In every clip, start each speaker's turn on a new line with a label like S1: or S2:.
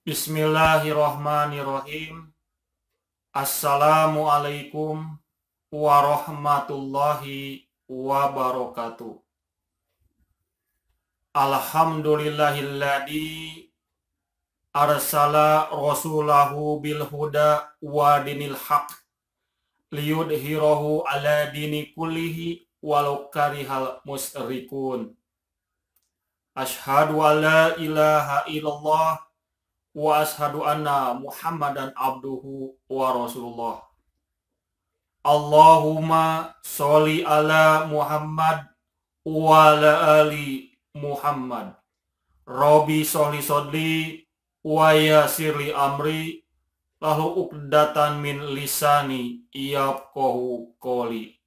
S1: Bismillahirrahmanirrahim. Assalamualaikum warahmatullahi wabarakatuh. Alhamdulillahilladzi arsala rasulahu bil huda wa dinil haq liyudhhirahu ala dini kullihi walau karihal musyrikun. Asyhadu an la ilaha illallah wa ashadu anna Muhammadan abduhu wa rasulullah. Allahumma sholli ala Muhammad wa ala ali Muhammad. Rabbi sholli sodli wa yassirli amri lahu uqdatan min lisani yafqahu qawli.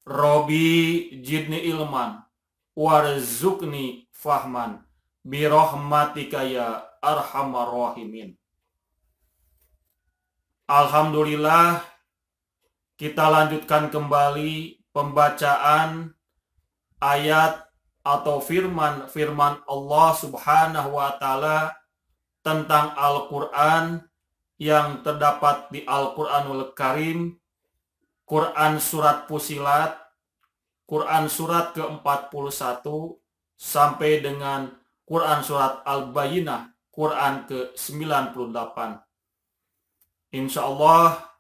S1: Rabbi jidni ilman warzuqni fahman birahmatika ya arhamar rahimin. Alhamdulillah, kita lanjutkan kembali pembacaan ayat atau firman Allah Subhanahu wa taala tentang Al-Qur'an yang terdapat di Al-Qur'anul Karim, Quran surat Fussilat, Quran surat ke-41 sampai dengan Quran surat Al-Bayyinah, Quran ke-98. Insya Allah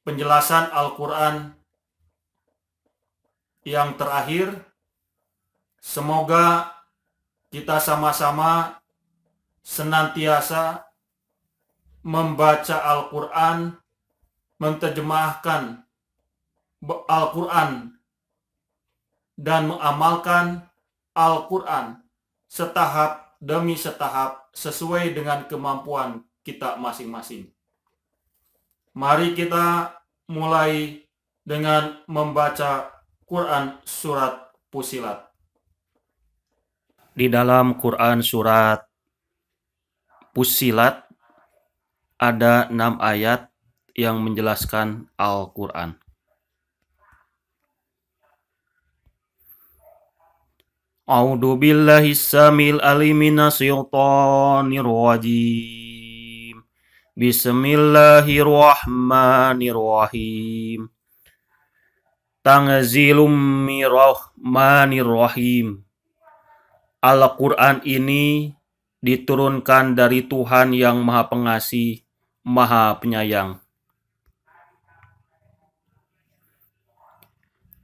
S1: penjelasan Al-Quran yang terakhir, semoga kita sama-sama senantiasa membaca Al-Quran, menterjemahkan Al-Quran, dan mengamalkan Al-Quran setahap demi setahap sesuai dengan kemampuan kita masing-masing. Mari kita mulai dengan membaca Quran surat Fussilat. Di dalam Quran surat Fussilat ada 6 ayat yang menjelaskan Al-Quran. A'udzu billahi samil alim minas syaitonir rajim. Bismillahirrahmanirrahim. Tanzilum mirrahmanir rahim. Al-Quran ini diturunkan dari Tuhan yang Maha Pengasih, Maha Penyayang.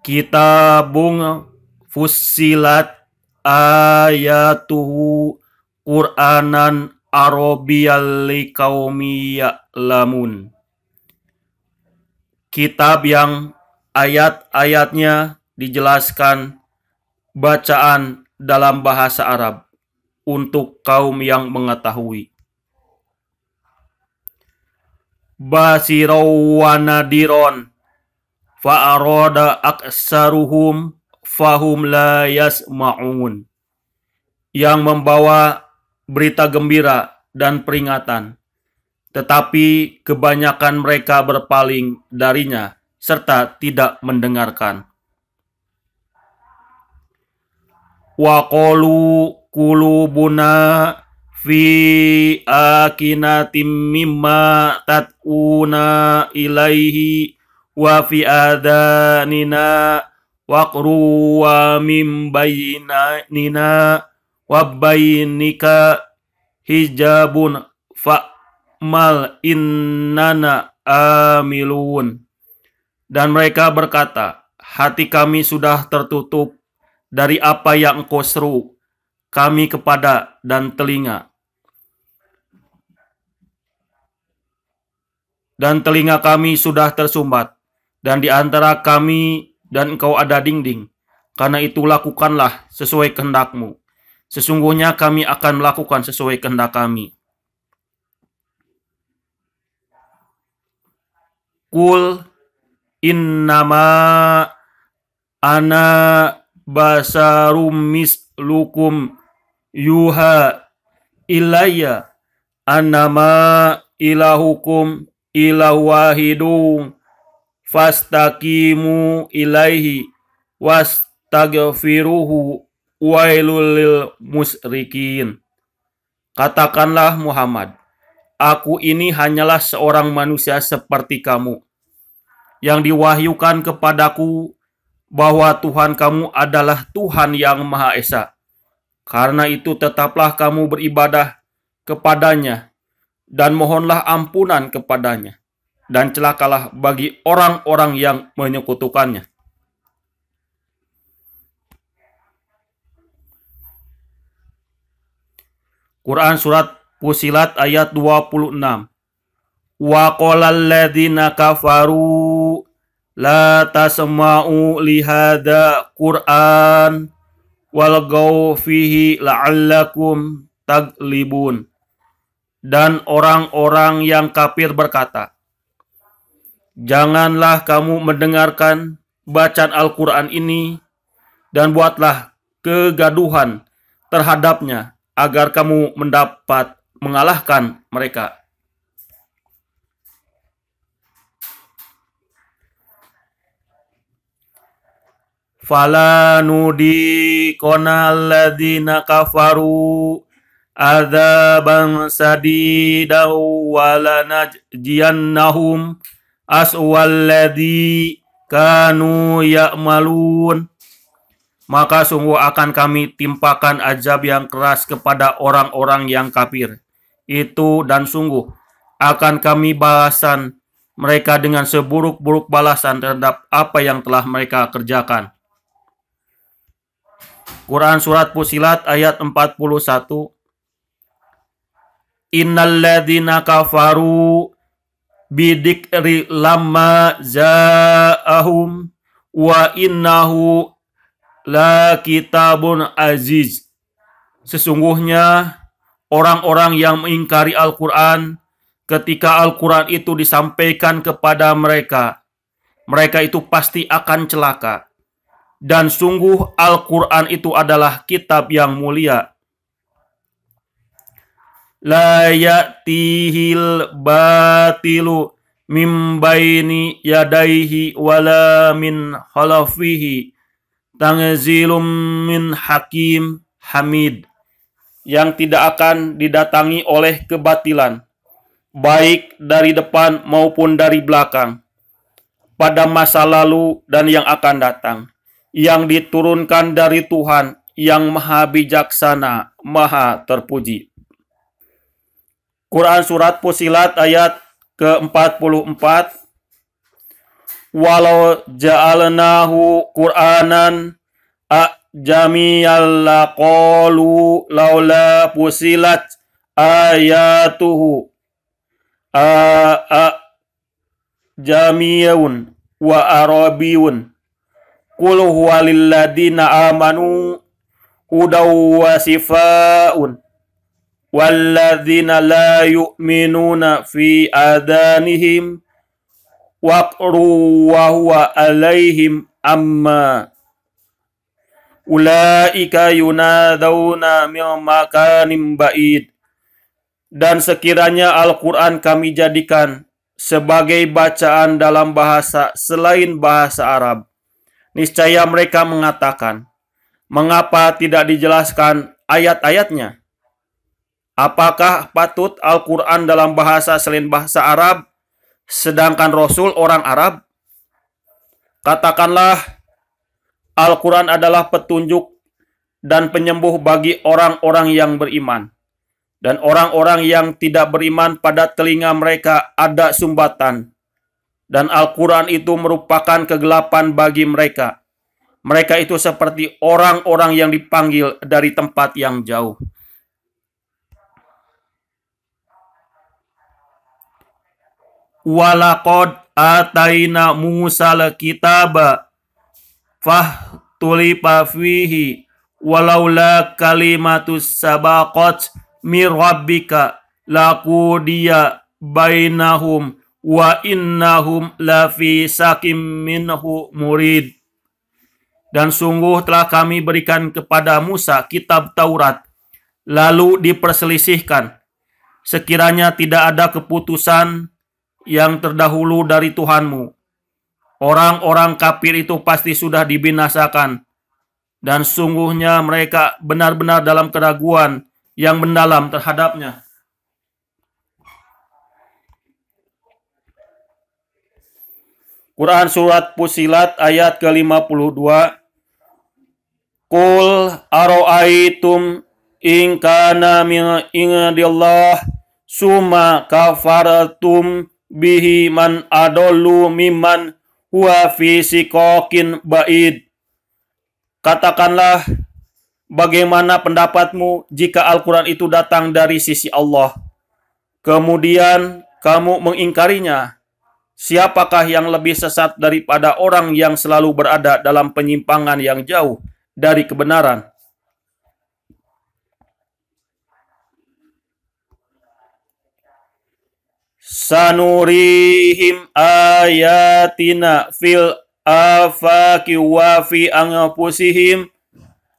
S1: Kitabun fussilat ayatuhu Qur'anan Arabiyyal liqaumi ya'lamun. Kitab yang ayat-ayatnya dijelaskan bacaan dalam bahasa Arab untuk kaum yang mengetahui. Basiraw wa nadiron fa'arada aksaruhum fahum la yasma'un. Yang membawa berita gembira dan peringatan, tetapi kebanyakan mereka berpaling darinya serta tidak mendengarkan. Wa qalu qulubuna fi akinatim mimma tat'una ilaihi wa fi adanina waqru wa min bainina wa bainika hijabun fa'mal innana amilun. Dan mereka berkata, hati kami sudah tertutup dari apa yang engkau seru kami kepada, dan telinga kami sudah tersumbat, dan di antara kami dan engkau ada dinding. Karena itu lakukanlah sesuai kehendakmu. Sesungguhnya kami akan melakukan sesuai kehendak kami. Qul innama ana basarum mislukum yuha ilayya annama ilahukum ilahu wahidun fastaqimu ilaihi wastaghfiruhu wailul lil musyrikin. Katakanlah Muhammad, aku ini hanyalah seorang manusia seperti kamu, yang diwahyukan kepadaku bahwa Tuhan kamu adalah Tuhan yang Maha Esa. Karena itu tetaplah kamu beribadah kepadanya dan mohonlah ampunan kepadanya, dan celakalah bagi orang-orang yang menyekutukannya. Quran Surat Fussilat ayat 26. Wa qalal ladzina kafaru la tasma'u lihada Qur'an walgaw fihi la'allakum taglibun. Dan orang-orang yang kafir berkata, janganlah kamu mendengarkan bacaan Al-Quran ini dan buatlah kegaduhan terhadapnya agar kamu mendapat mengalahkan mereka. Fala nudiqona alladzina kafaru adzaban sadidaw walanajziyannahum aswalladzi kanu ya'malun. Maka sungguh akan kami timpakan azab yang keras kepada orang-orang yang kafir itu, dan sungguh akan kami balasan mereka dengan seburuk-buruk balasan terhadap apa yang telah mereka kerjakan. Quran Surat Fussilat ayat 41. Innal ladzina kafaru bidikri lamma za'ahum wa innahu la kitabun aziz. Sesungguhnya orang-orang yang mengingkari Al-Quran ketika Al-Quran itu disampaikan kepada mereka, mereka itu pasti akan celaka. Dan sungguh Al-Quran itu adalah kitab yang mulia. La ya'tihil batilu min baini yadaihi wala min khalafihi tanzilum min hakim hamid. Yang tidak akan didatangi oleh kebatilan, baik dari depan maupun dari belakang, pada masa lalu dan yang akan datang, yang diturunkan dari Tuhan yang maha bijaksana, maha terpuji. Quran Surat Fussilat ayat ke-44. Walau ja'alnahu Qur'anan ajamiyal laqalu laula fusilat ayatuhu jamiyun wa arabiyun qul huwa lil ladina amanu hudaw wa sifaun walladzina la yu'minuna fi adanihim waqru wa huwa alaihim amma ulaika yunadawna min makanim ba'id. Dan sekiranya Al-Quran kami jadikan sebagai bacaan dalam bahasa selain bahasa Arab, niscaya mereka mengatakan, mengapa tidak dijelaskan ayat-ayatnya? Apakah patut Al-Quran dalam bahasa selain bahasa Arab, sedangkan Rasul orang Arab? Katakanlah, Al-Quran adalah petunjuk dan penyembuh bagi orang-orang yang beriman. Dan orang-orang yang tidak beriman, pada telinga mereka ada sumbatan. Dan Al-Quran itu merupakan kegelapan bagi mereka. Mereka itu seperti orang-orang yang dipanggil dari tempat yang jauh. Walaqad ataina Musal kitaba fahtulifa fihi walaula kalimatus sabaqat mir rabbika laqudiya bainahum wa innahum lafi sakim minhu murid. Dan sungguh telah kami berikan kepada Musa kitab Taurat, lalu diperselisihkan. Sekiranya tidak ada keputusan yang terdahulu dari Tuhanmu, orang-orang kafir itu pasti sudah dibinasakan. Dan sungguhnya mereka benar-benar dalam keraguan yang mendalam terhadapnya. Quran Surat Fussilat ayat ke-52. Qul aro'aitum in kana min indillah summa kafartum bihi man adollu mimman huwa fi siqaqin ba'id. Katakanlah, bagaimana pendapatmu jika Al-Quran itu datang dari sisi Allah, kemudian kamu mengingkarinya? Siapakah yang lebih sesat daripada orang yang selalu berada dalam penyimpangan yang jauh dari kebenaran? Sanurihim ayatina fil afaki wa fi anfusihim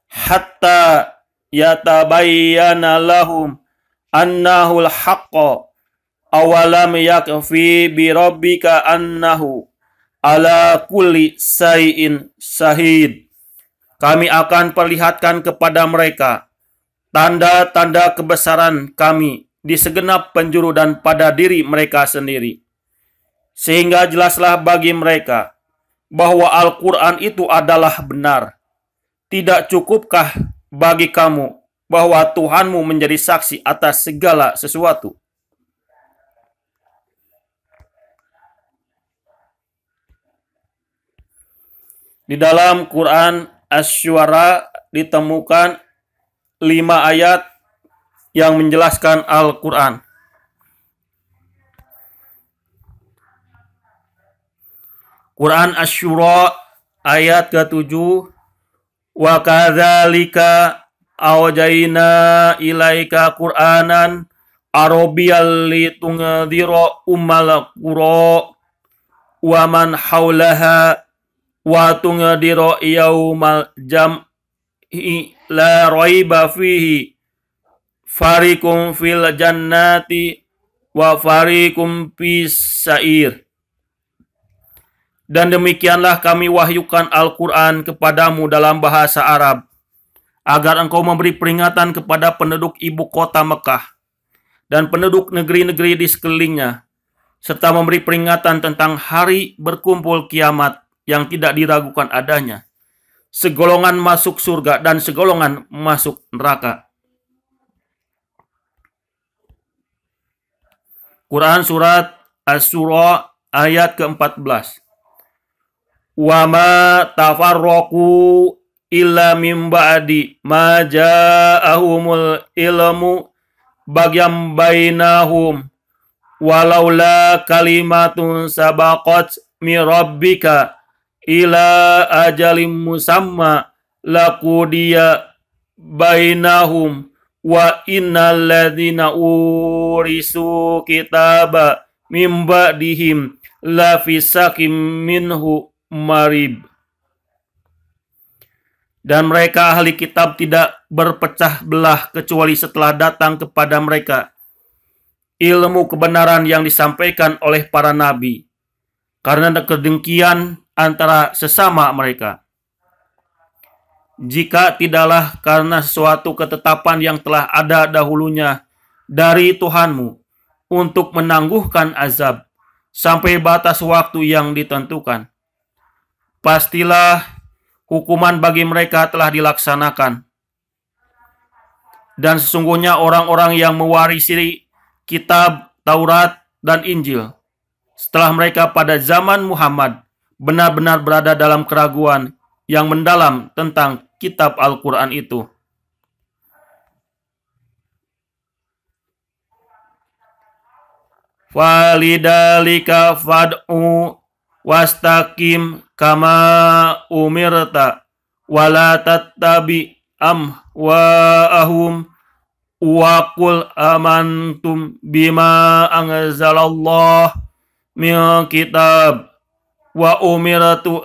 S1: hatta yatabayyana lahum annahul haqqa. Awalam yakfi bi rabbika annahu ala kulli syai'in syahid. Kami akan perlihatkan kepada mereka tanda-tanda kebesaran kami di segenap penjuru dan pada diri mereka sendiri, sehingga jelaslah bagi mereka bahwa Al-Quran itu adalah benar. Tidak cukupkah bagi kamu bahwa Tuhanmu menjadi saksi atas segala sesuatu? Di dalam Quran Asy-Syu'ara ditemukan 5 ayat yang menjelaskan Al-Quran. Quran Asy-Syu'ara ayat ke-7. Wa kadzalika awjayna ilaika Qur'anan Arabiyyal litungdhira ummal qura wa man haulaha wa tungdhira yaumal jam'i la raiba fihi fariqum fil jannati wa fariqum fis sa'ir. Dan demikianlah kami wahyukan Al-Quran kepadamu dalam bahasa Arab, agar engkau memberi peringatan kepada penduduk ibu kota Mekah dan penduduk negeri-negeri di sekelilingnya, serta memberi peringatan tentang hari berkumpul kiamat yang tidak diragukan adanya, segolongan masuk surga dan segolongan masuk neraka. Quran Surat Asy-Syu'ara ayat ke-14. Wa ma tafarraqu illa min ba'di ma ja'ahumul ilmu bagyam bainahum walaula kalimatun sabaqat min rabbika ila ajalim musamma laqudiya bainahum wa innal ladzina urisu kitaba min ba'dihim la fi sakim minhu marib. Dan mereka ahli kitab tidak berpecah belah kecuali setelah datang kepada mereka ilmu kebenaran yang disampaikan oleh para nabi, karena kedengkian antara sesama mereka. Jika tidaklah karena suatu ketetapan yang telah ada dahulunya dari Tuhanmu untuk menangguhkan azab sampai batas waktu yang ditentukan, pastilah hukuman bagi mereka telah dilaksanakan. Dan sesungguhnya orang-orang yang mewarisi kitab Taurat dan Injil setelah mereka pada zaman Muhammad benar-benar berada dalam keraguan yang mendalam tentang kitab Al-Quran itu. Falidalika fad'u wastaqim kama umirta wala tattabi ahum wa qul amantum bima anzalallah min kitab wa umirtu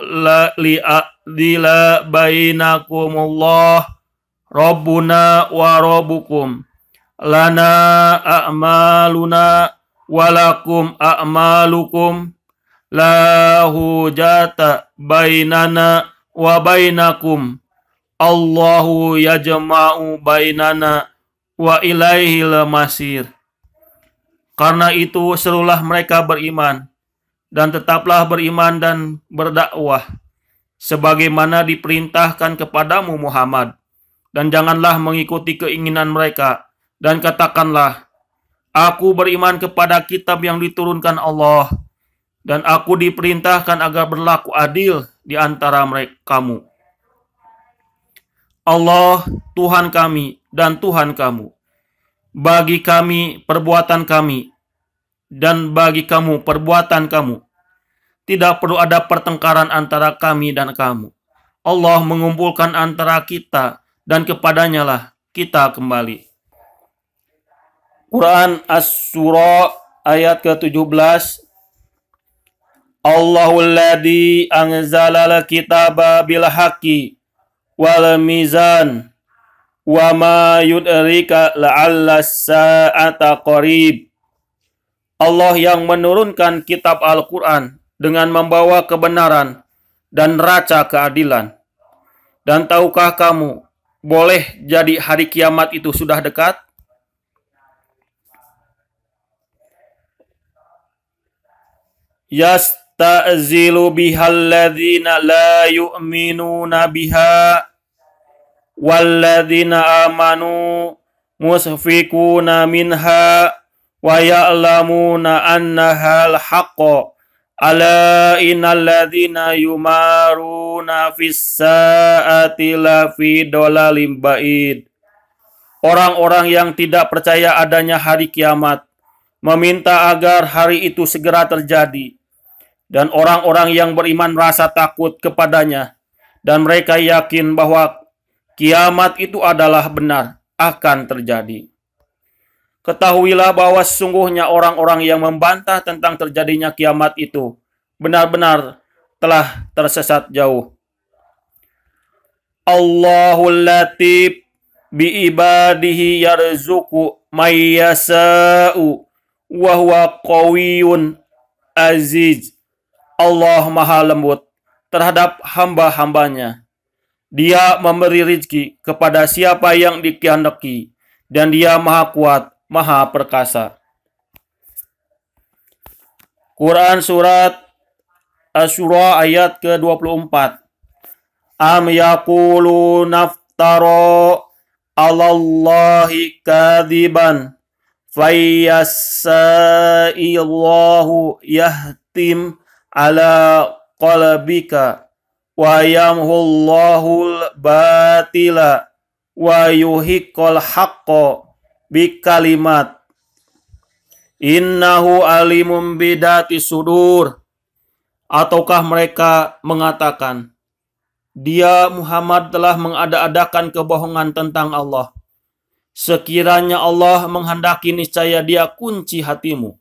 S1: li'adila bainakumullah rabbuna wa rabbukum lana a'maluna walakum a'malukum la hujata bainana wa bainakum Allahu yajma'u bainana wa ilaihil masir. Karena itu serulah mereka beriman, dan tetaplah beriman dan berdakwah, sebagaimana diperintahkan kepadamu Muhammad. Dan janganlah mengikuti keinginan mereka, dan katakanlah, aku beriman kepada kitab yang diturunkan Allah, dan aku diperintahkan agar berlaku adil di antara kamu. Allah, Tuhan kami dan Tuhan kamu. Bagi kami perbuatan kami, dan bagi kamu perbuatan kamu. Tidak perlu ada pertengkaran antara kami dan kamu. Allah mengumpulkan antara kita, dan kepadanya lah kita kembali. Quran As-Surah ayat ke-17. Allahul ladzi anzalal kitaba bil haqqi wal mizan wa ma yudrika la'alla sa'ata qarib. Allah yang menurunkan kitab Al-Quran dengan membawa kebenaran dan neraca keadilan. Dan tahukah kamu, boleh jadi hari kiamat itu sudah dekat? Yasta'zilu bihal ladzina la yu'minuna biha walladzina amanu musfikuna minha wa ya'lamuna annahal haqqo ala innal ladzina yumaruna fis sa'ati la fi dolalim ba'id. Orang-orang yang tidak percaya adanya hari kiamat meminta agar hari itu segera terjadi, dan orang-orang yang beriman merasa takut kepadanya, dan mereka yakin bahwa kiamat itu adalah benar, akan terjadi. Ketahuilah bahwa sesungguhnya orang-orang yang membantah tentang terjadinya kiamat itu benar-benar telah tersesat jauh. Allahul latif bi ibadihi yarzuqu may yasa'u wa huwa qawiyyun aziz. Allah Maha lembut terhadap hamba-hambanya. Dia memberi rizki kepada siapa yang dikehendaki, dan Dia Maha Kuat, Maha Perkasa. Quran Surat Asy-Syura ayat ke-24. Am yaqulu naftara 'alallahi kadziban fayassa'illahu yahtim ala qalbika wa yamhullahul batila wa yuhiqqal haqqo bikalimat innahu alimum bidati sudur. Ataukah mereka mengatakan, dia Muhammad telah mengada-adakan kebohongan tentang Allah. Sekiranya Allah menghendaki, niscaya Dia kunci hatimu.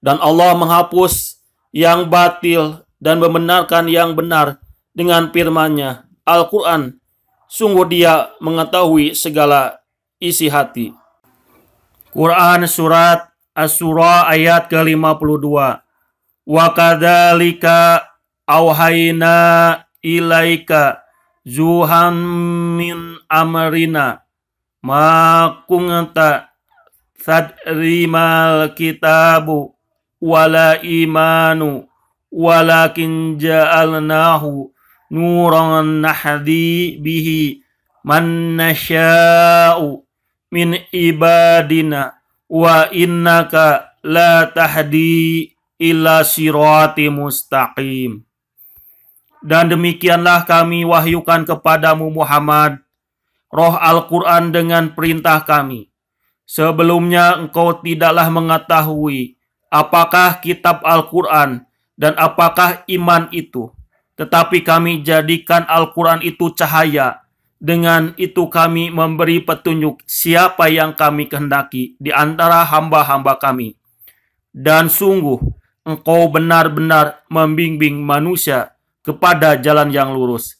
S1: Dan Allah menghapus yang batil dan membenarkan yang benar dengan firman-Nya, Al-Quran. Sungguh Dia mengetahui segala isi hati. Quran Surat Asy-Syura ayat ke-52. Wa kadzalika auhayna ilaika zuhan min amrina ma kunta tadrimal kitabu wala imanu walakin ja'alnahu nuran nahdi bihi man nasya'u min ibadina wa innaka la tahdi ila sirati mustaqim. Dan demikianlah kami wahyukan kepadamu Muhammad roh Al-Quran dengan perintah kami. Sebelumnya engkau tidaklah mengetahui apakah kitab Al-Quran dan apakah iman itu. Tetapi kami jadikan Al-Quran itu cahaya. Dengan itu kami memberi petunjuk siapa yang kami kehendaki di antara hamba-hamba kami. Dan sungguh engkau benar-benar membimbing manusia kepada jalan yang lurus.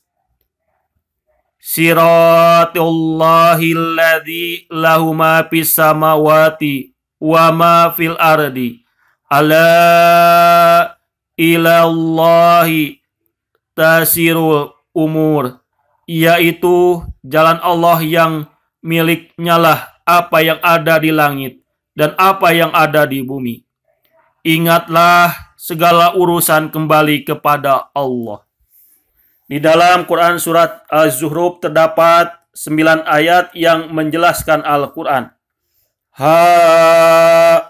S1: Siratullahil ladzi lahu ma fis samawati wa ma fil ardi. Ala ilallahi tasirul umur. Yaitu jalan Allah yang miliknya lah apa yang ada di langit dan apa yang ada di bumi. Ingatlah segala urusan kembali kepada Allah. Di dalam Quran surat Az-Zukhruf terdapat 9 ayat yang menjelaskan Al-Quran.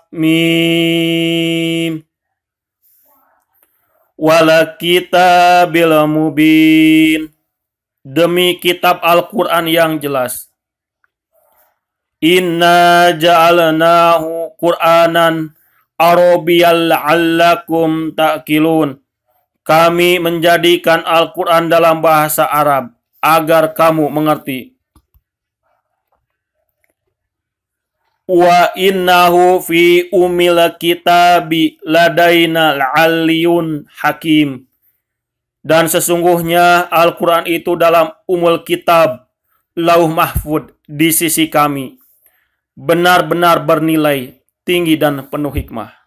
S1: Hamim wala kitabil mubin. Demi kitab Al-Quran yang jelas. Inna ja'alnahu Qur'anan Arabiyyal la'allakum ta'qilun. Kami menjadikan Al-Quran dalam bahasa Arab agar kamu mengerti. Wa innahu fi umil kitabi ladaina aliyun hakim. Dan sesungguhnya Al-Quran itu dalam umul kitab, lauh mahfud di sisi kami, benar-benar bernilai tinggi dan penuh hikmah.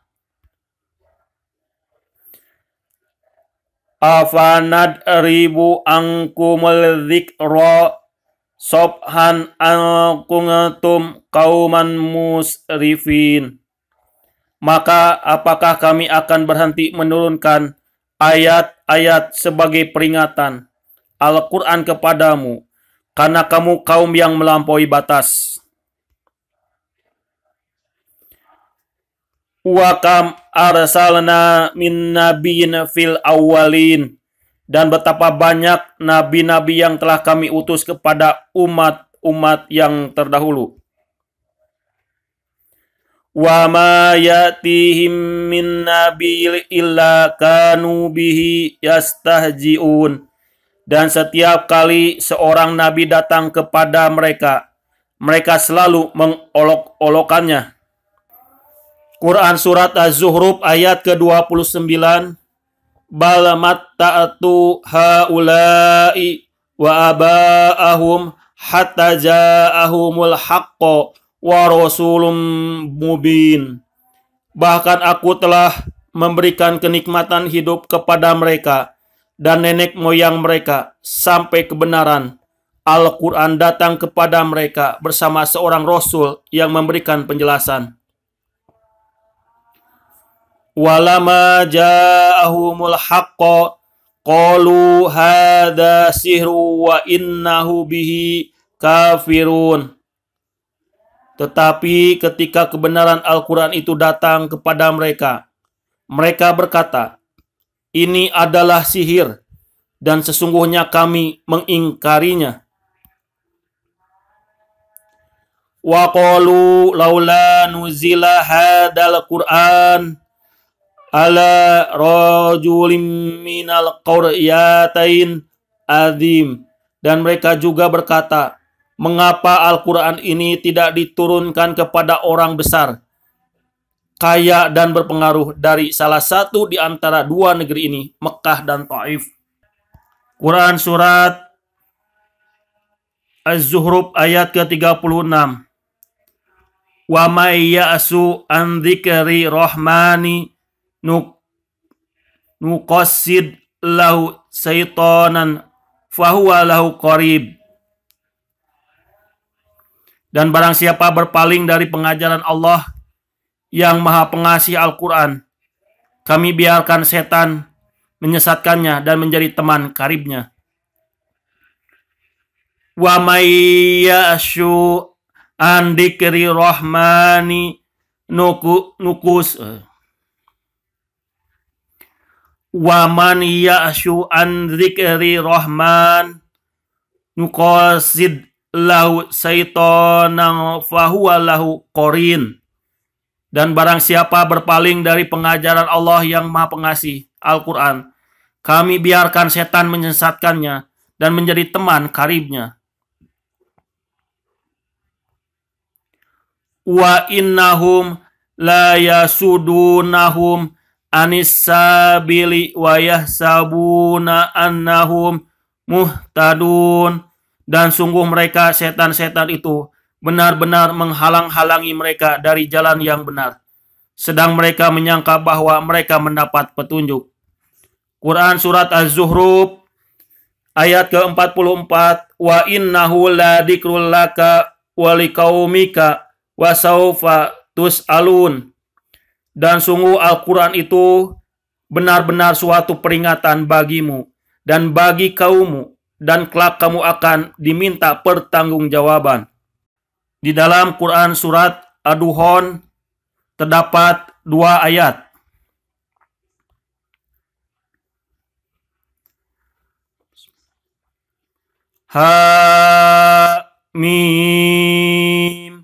S1: Afanad ribu angkumul dzikra sobhan angkungatum kauman musrifin. Maka apakah kami akan berhenti menurunkan ayat-ayat sebagai peringatan Al-Quran kepadamu karena kamu kaum yang melampaui batas. Wa kam arsalna min nabiyyin fil awwalin. Dan betapa banyak nabi-nabi yang telah kami utus kepada umat-umat yang terdahulu. Wa ma yatihim min nabiyyin illa kanu bihi yastahji'un. Dan setiap kali seorang nabi datang kepada mereka, mereka selalu mengolok-olokannya. Quran surat Az-Zukhruf ayat ke-29. Bal matta'tu haula'i wa aba'ahum hatta ja'ahumul haqqo wa rasulun mubin. Bahkan aku telah memberikan kenikmatan hidup kepada mereka dan nenek moyang mereka sampai kebenaran Al-Quran datang kepada mereka bersama seorang rasul yang memberikan penjelasan. Walama ja'ahumul haqqo qalu hadza sihru wa innahu bihi kafirun. Tetapi ketika kebenaran Al-Quran itu datang kepada mereka, mereka berkata, ini adalah sihir dan sesungguhnya kami mengingkarinya. Wa qalu laula nuzila hadzal Qur'an ala rajulim minal qaryatain azim. Dan mereka juga berkata, mengapa Al-Quran ini tidak diturunkan kepada orang besar, kaya dan berpengaruh dari salah satu di antara dua negeri ini, Mekah dan Taif. Quran surat Az-Zukhruf ayat ke-36. Wa may ya'su an dzikri rahmani nuqassid lahu syaitanan fahuwa lahu qarib. Dan barang siapa berpaling dari pengajaran Allah yang Maha Pengasih Al-Quran, kami biarkan setan menyesatkannya dan menjadi teman karibnya. Wa may ya'shu an dzikri rahmani Wa man ya'shu an dzikri rahman nuqasid lahu syaitanan fahuwa lahu qarin. Dan barang siapa berpaling dari pengajaran Allah yang Maha Pengasih Al-Quran, kami biarkan setan menyesatkannya dan menjadi teman karibnya. Wa innahum la yasudunahum anis sabili wa yahsabuna annahum muhtadun. Dan sungguh mereka setan-setan itu benar-benar menghalang-halangi mereka dari jalan yang benar, sedang mereka menyangka bahwa mereka mendapat petunjuk. Quran surat Az-Zukhruf ayat ke-44. Wa innahu la dzikrul laka wa liqaumika wa saufa tus'alun. Dan sungguh Al-Quran itu benar-benar suatu peringatan bagimu dan bagi kaummu, dan kelak kamu akan diminta pertanggungjawaban. Di dalam Quran surat Ad-Duhan terdapat 2 ayat. Hamim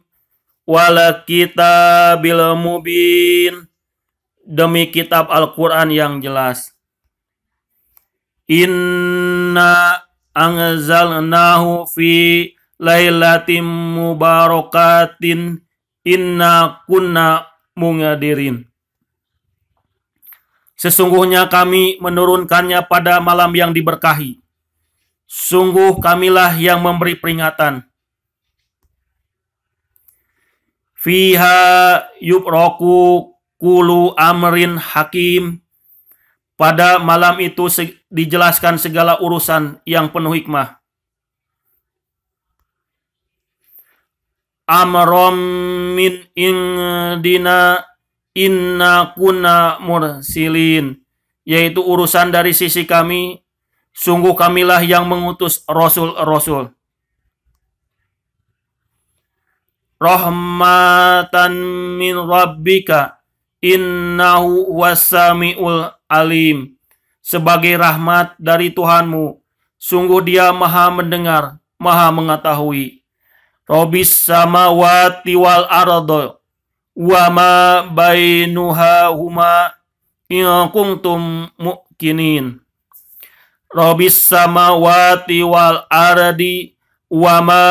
S1: wal kitabil mubin. Demi kitab Al-Quran yang jelas. Inna anzalnahu fi lailatin mubarakatin inna kunna mungadirin. Sesungguhnya kami menurunkannya pada malam yang diberkahi. Sungguh kamilah yang memberi peringatan. Fiha yubraku kulu amrin hakim. Pada malam itu dijelaskan segala urusan yang penuh hikmah. Amrom min indina inna kunna mursilin. Yaitu urusan dari sisi kami, sungguh kamilah yang mengutus rasul-rasul. Rahmatan min rabbika innahu wasami'ul alim. Sebagai rahmat dari Tuhanmu, sungguh Dia Maha mendengar, Maha mengetahui. Rabbis samawati wal ardo wa ma bainuha huma in kuntum muqinin. Rabbis samawati wal ardi wa ma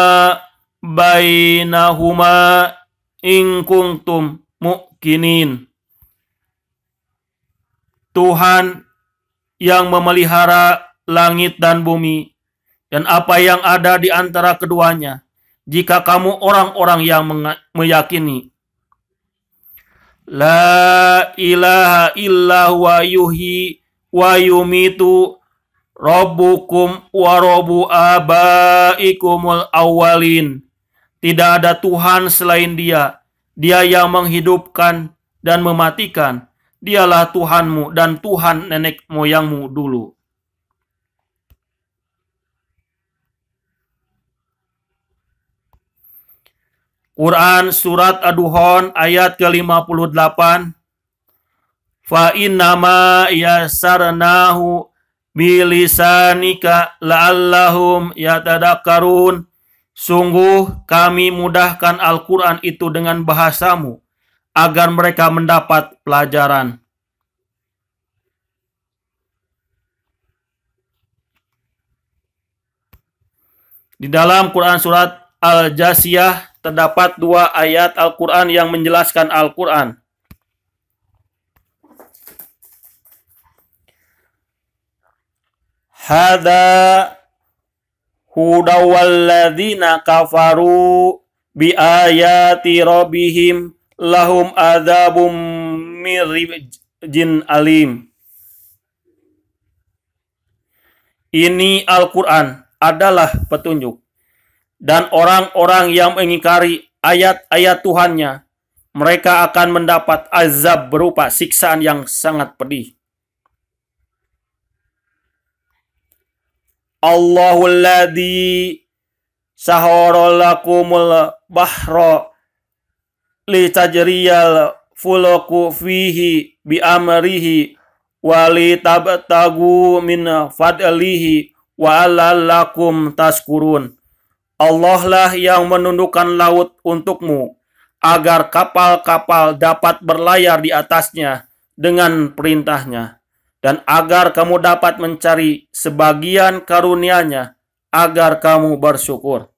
S1: bainahuma in kuntum muqinin. Tuhan yang memelihara langit dan bumi dan apa yang ada di antara keduanya, jika kamu orang-orang yang meyakini. La ilaha illa huwa yuhyi wa yumitu rabbukum wa rabbu abaikumul awwalin. Tidak ada Tuhan selain Dia. Dia yang menghidupkan dan mematikan. Dialah Tuhanmu dan Tuhan nenek moyangmu dulu. Quran surat Ad-Duhan ayat ke-58. Fa innama yasarnahu bilisanika la'allahum yatadakkarun. Sungguh kami mudahkan Al-Quran itu dengan bahasamu, agar mereka mendapat pelajaran. Di dalam Quran surat Al-Jasiyah terdapat 2 ayat Al-Quran yang menjelaskan Al-Quran. Hadza hudawal ladzina kafaru bi ayati rabbihim lahum adzabum mirjin alim. Ini Al-Quran adalah petunjuk, dan orang-orang yang mengingkari ayat-ayat Tuhannya, mereka akan mendapat azab berupa siksaan yang sangat pedih. Allahul ladzi sahara lakumul bahra litajriyal fulaku fihi bi amrihi wa litabtagu min fadlihi wa la'allakum tashkurun. Allah lah yang menundukkan laut untukmu agar kapal-kapal dapat berlayar di atasnya dengan perintahnya, dan agar kamu dapat mencari sebagian karunia-Nya agar kamu bersyukur.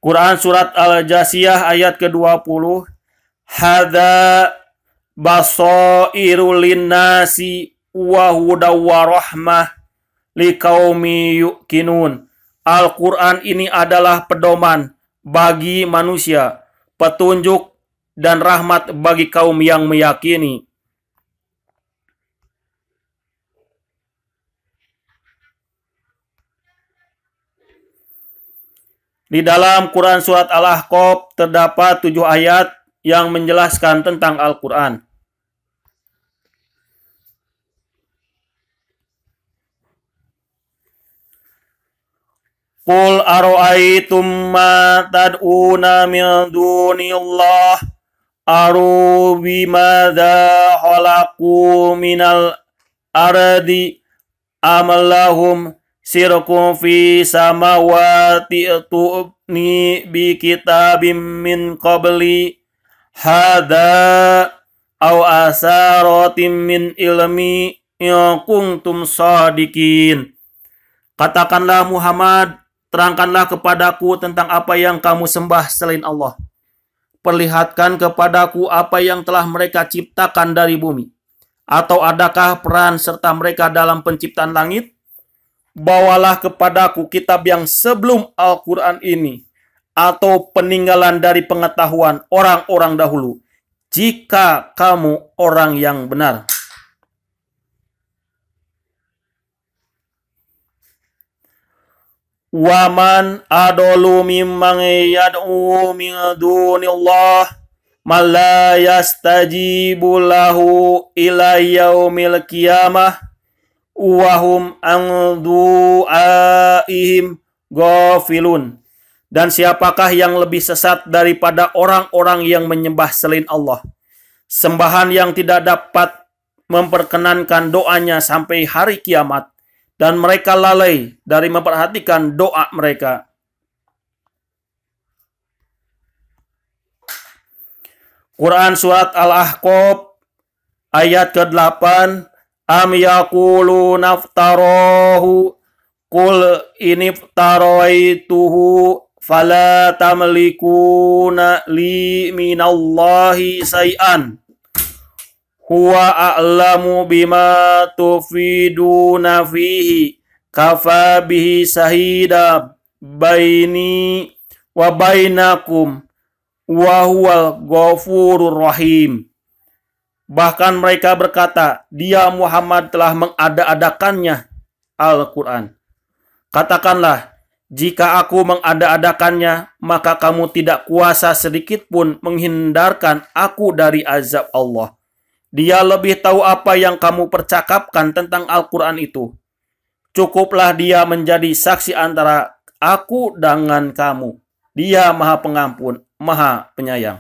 S1: Quran surat Al-Jasiyah ayat ke-20. Hadza basairul linnasi wa hudaw wa rahmah liqaumi yuqinun. Al-Quran ini adalah pedoman bagi manusia, petunjuk dan rahmat bagi kaum yang meyakini. Di dalam Quran Surat Al-Ahqaf terdapat 7 ayat yang menjelaskan tentang Al-Quran. Qul aro'aitum ma tad'una min dunillah aru bimadha khalaqu minal ardi amallahum sirkum fi samawati tu'ni bi kitabim min qabli hadha aw asaratim min ilmi in kuntum sadiqin. Katakanlah Muhammad, terangkanlah kepadaku tentang apa yang kamu sembah selain Allah. Perlihatkan kepadaku apa yang telah mereka ciptakan dari bumi. Atau adakah peran serta mereka dalam penciptaan langit? Bawalah kepadaku kitab yang sebelum Al-Quran ini, atau peninggalan dari pengetahuan orang-orang dahulu, jika kamu orang yang benar. Waman adolu mimman yad'u min dunillah man la yastajibu lahu ila yaumil qiyamah wahum an du'aihim ghafilun. Dan siapakah yang lebih sesat daripada orang-orang yang menyembah selain Allah, sembahan yang tidak dapat memperkenankan doanya sampai hari kiamat, dan mereka lalai dari memperhatikan doa mereka. Quran Surat Al-Ahqaf ayat ke-8. Am yaqulu naftarahu qul iniftaroituhu fala tamlikuna li minallahi say'an huwa a'lamu bima tufiduna fihi kafa bihi sahida baini wa bainakum wa huwal ghafurur rahim. Bahkan mereka berkata, dia Muhammad telah mengada-adakannya Al-Quran. Katakanlah, jika aku mengada-adakannya, maka kamu tidak kuasa sedikit pun menghindarkan aku dari azab Allah. Dia lebih tahu apa yang kamu percakapkan tentang Al-Quran itu. Cukuplah dia menjadi saksi antara aku dengan kamu. Dia Maha Pengampun, Maha Penyayang.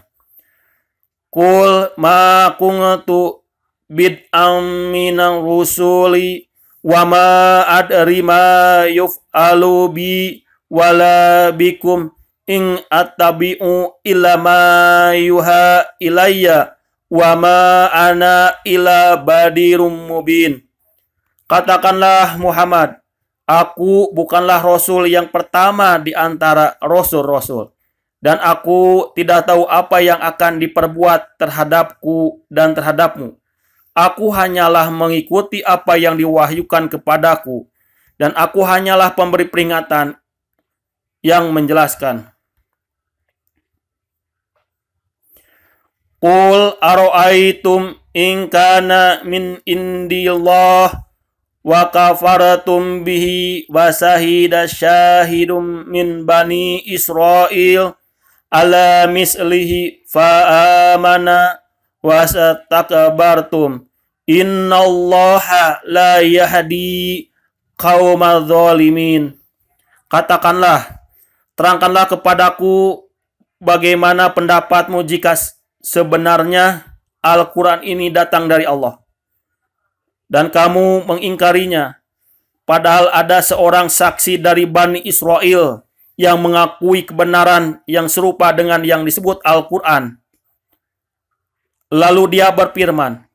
S1: Qul ma kuntu bid'am minal rusuli wa ma adri ma yuf'alu bi wala bikum in attabi'u illa ma yuha ilayya wa ma ana illa badirum mubin. Katakanlah Muhammad, aku bukanlah Rasul yang pertama di antara Rasul-Rasul. Dan aku tidak tahu apa yang akan diperbuat terhadapku dan terhadapmu. Aku hanyalah mengikuti apa yang diwahyukan kepadaku. Dan aku hanyalah pemberi peringatan yang menjelaskan. Qul aro'aitum in kana min indillah wa kafartum bihi wa sahida syahidum min bani Israel ala mislihi fa'amana wastakbartum innallaha la yahdi qaumadz zalimin. Katakanlah, terangkanlah kepadaku bagaimana pendapatmu jika sebenarnya Al-Quran ini datang dari Allah dan kamu mengingkarinya, padahal ada seorang saksi dari Bani Israel yang mengakui kebenaran yang serupa dengan yang disebut Al-Quran. Lalu dia berfirman,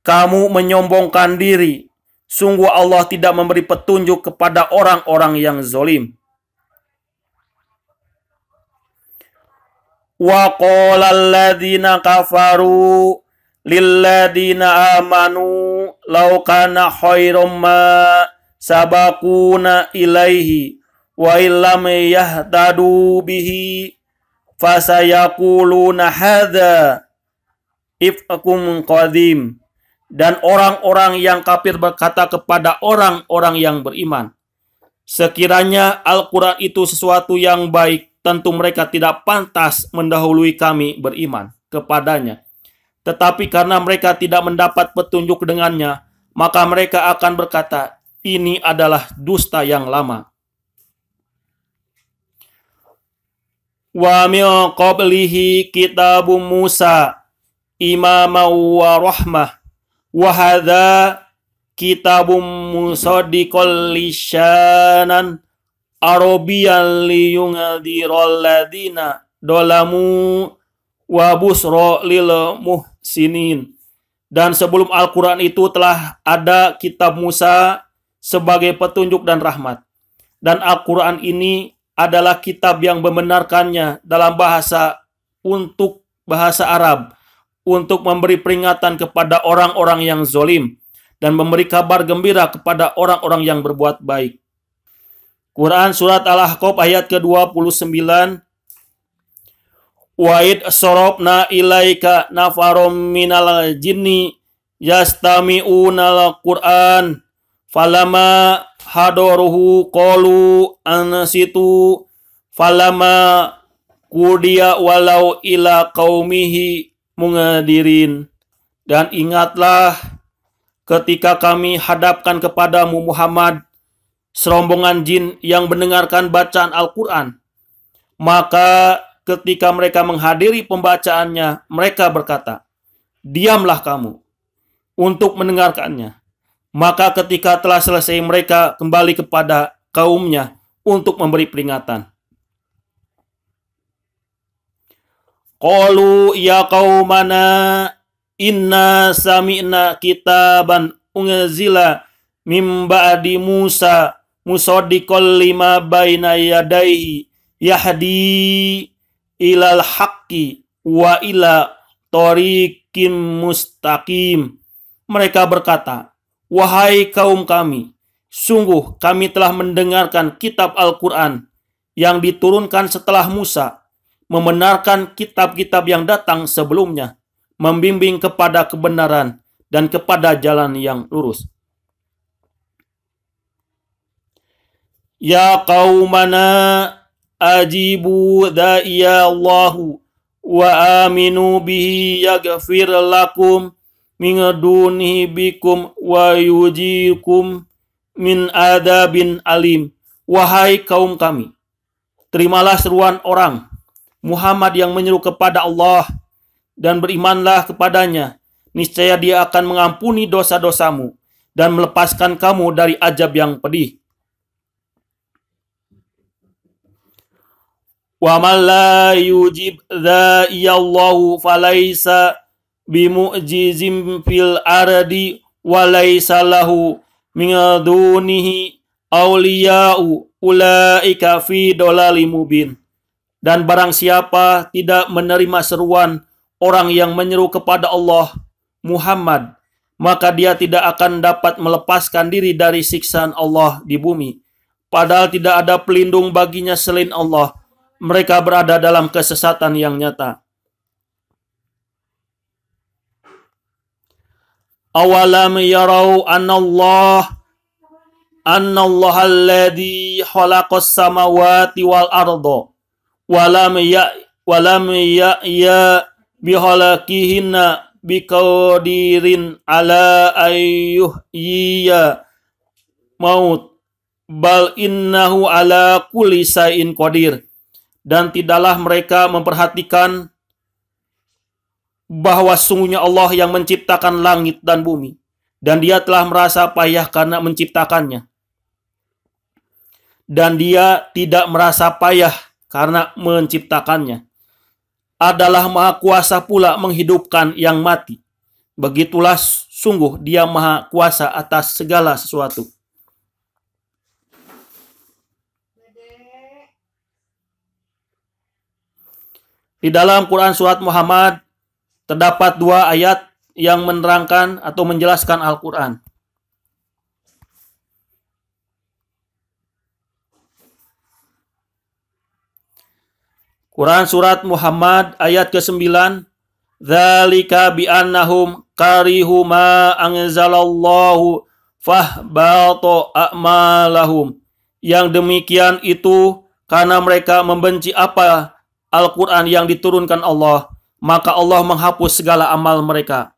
S1: kamu menyombongkan diri, sungguh Allah tidak memberi petunjuk kepada orang-orang yang zalim. Wa qala alladzina kafaru lilladzina amanu law kana khairum ma sabaquna ilaihi wa illam yahtadu bihi fasayaquluna hadza ifkum qadim. Dan orang-orang yang kafir berkata kepada orang-orang yang beriman, sekiranya Al-Quran itu sesuatu yang baik, tentu mereka tidak pantas mendahului kami beriman kepadanya. Tetapi karena mereka tidak mendapat petunjuk dengannya, maka mereka akan berkata, ini adalah dusta yang lama. Wa min qablihi kitabu Musa imamau wa rahmah wa hadza kitabum musaddiqal lisyanan arabiyan liyundziral ladina dolamu wa busra lil muhsinin. Dan sebelum Al-Quran itu telah ada kitab Musa sebagai petunjuk dan rahmat. Dan Al-Quran ini adalah kitab yang membenarkannya dalam bahasa Arab untuk memberi peringatan kepada orang-orang yang zolim dan memberi kabar gembira kepada orang-orang yang berbuat baik. Quran Surat Al-Ahqaf ayat ke-29. Wa'id sorobna ilaika nafarom minal jinni yastami'unal Qur'an falama hadoruhu qalu ansitu falama kudiya walau ila qaumihi mungadirin. Dan ingatlah ketika kami hadapkan kepadamu Muhammad serombongan jin yang mendengarkan bacaan Al-Quran, maka ketika mereka menghadiri pembacaannya, mereka berkata, diamlah kamu untuk mendengarkannya. Maka ketika telah selesai, mereka kembali kepada kaumnya untuk memberi peringatan. Qalu ya qaumana inna sami'na kitaban unzila mim ba'di Musa musaddiqal lima baina yadayhi yahdi ilal haqqi wa ila tariqim mustaqim. Mereka berkata, wahai kaum kami, sungguh kami telah mendengarkan kitab Al-Quran yang diturunkan setelah Musa, membenarkan kitab-kitab yang datang sebelumnya, membimbing kepada kebenaran dan kepada jalan yang lurus. Ya qaumana ajibu da'iya Allahu wa aminu bihi yaghfir lakum min dunihi bikum wa yujikum min adabin alim. Wahai kaum kami, terimalah seruan orang Muhammad yang menyeru kepada Allah dan berimanlah kepadanya. Niscaya dia akan mengampuni dosa-dosamu dan melepaskan kamu dari azab yang pedih. Wa man la yujib dha'iyallahu falaysa bimu'jizim fil ardi wa laysa lahu min dunihi awliya'u ulaika fi dhalalim mubin. Dan barang siapa tidak menerima seruan orang yang menyeru kepada Allah Muhammad, maka dia tidak akan dapat melepaskan diri dari siksaan Allah di bumi. Padahal tidak ada pelindung baginya selain Allah. Mereka berada dalam kesesatan yang nyata. Awalam yarau anallah alladhi khalaqas samawati wal arda walam ya bihalakihinna biqadirin ala ayyuhyiya maut bal innahu ala kulli syai'in qadir. Dan tidaklah mereka memperhatikan bahwa sungguhnya Allah yang menciptakan langit dan bumi, dan dia telah merasa payah karena menciptakannya. Dan dia tidak merasa payah karena menciptakannya. Adalah maha kuasa pula menghidupkan yang mati. Begitulah sungguh dia maha kuasa atas segala sesuatu. Di dalam Quran Surat Muhammad terdapat dua ayat yang menerangkan atau menjelaskan Al-Quran. Quran Surat Muhammad ayat ke-9. Dzalika bi'annahum karihu ma anzalallahu fahbata a'malahum. Yang demikian itu karena mereka membenci apa Al-Quran yang diturunkan Allah, maka Allah menghapus segala amal mereka.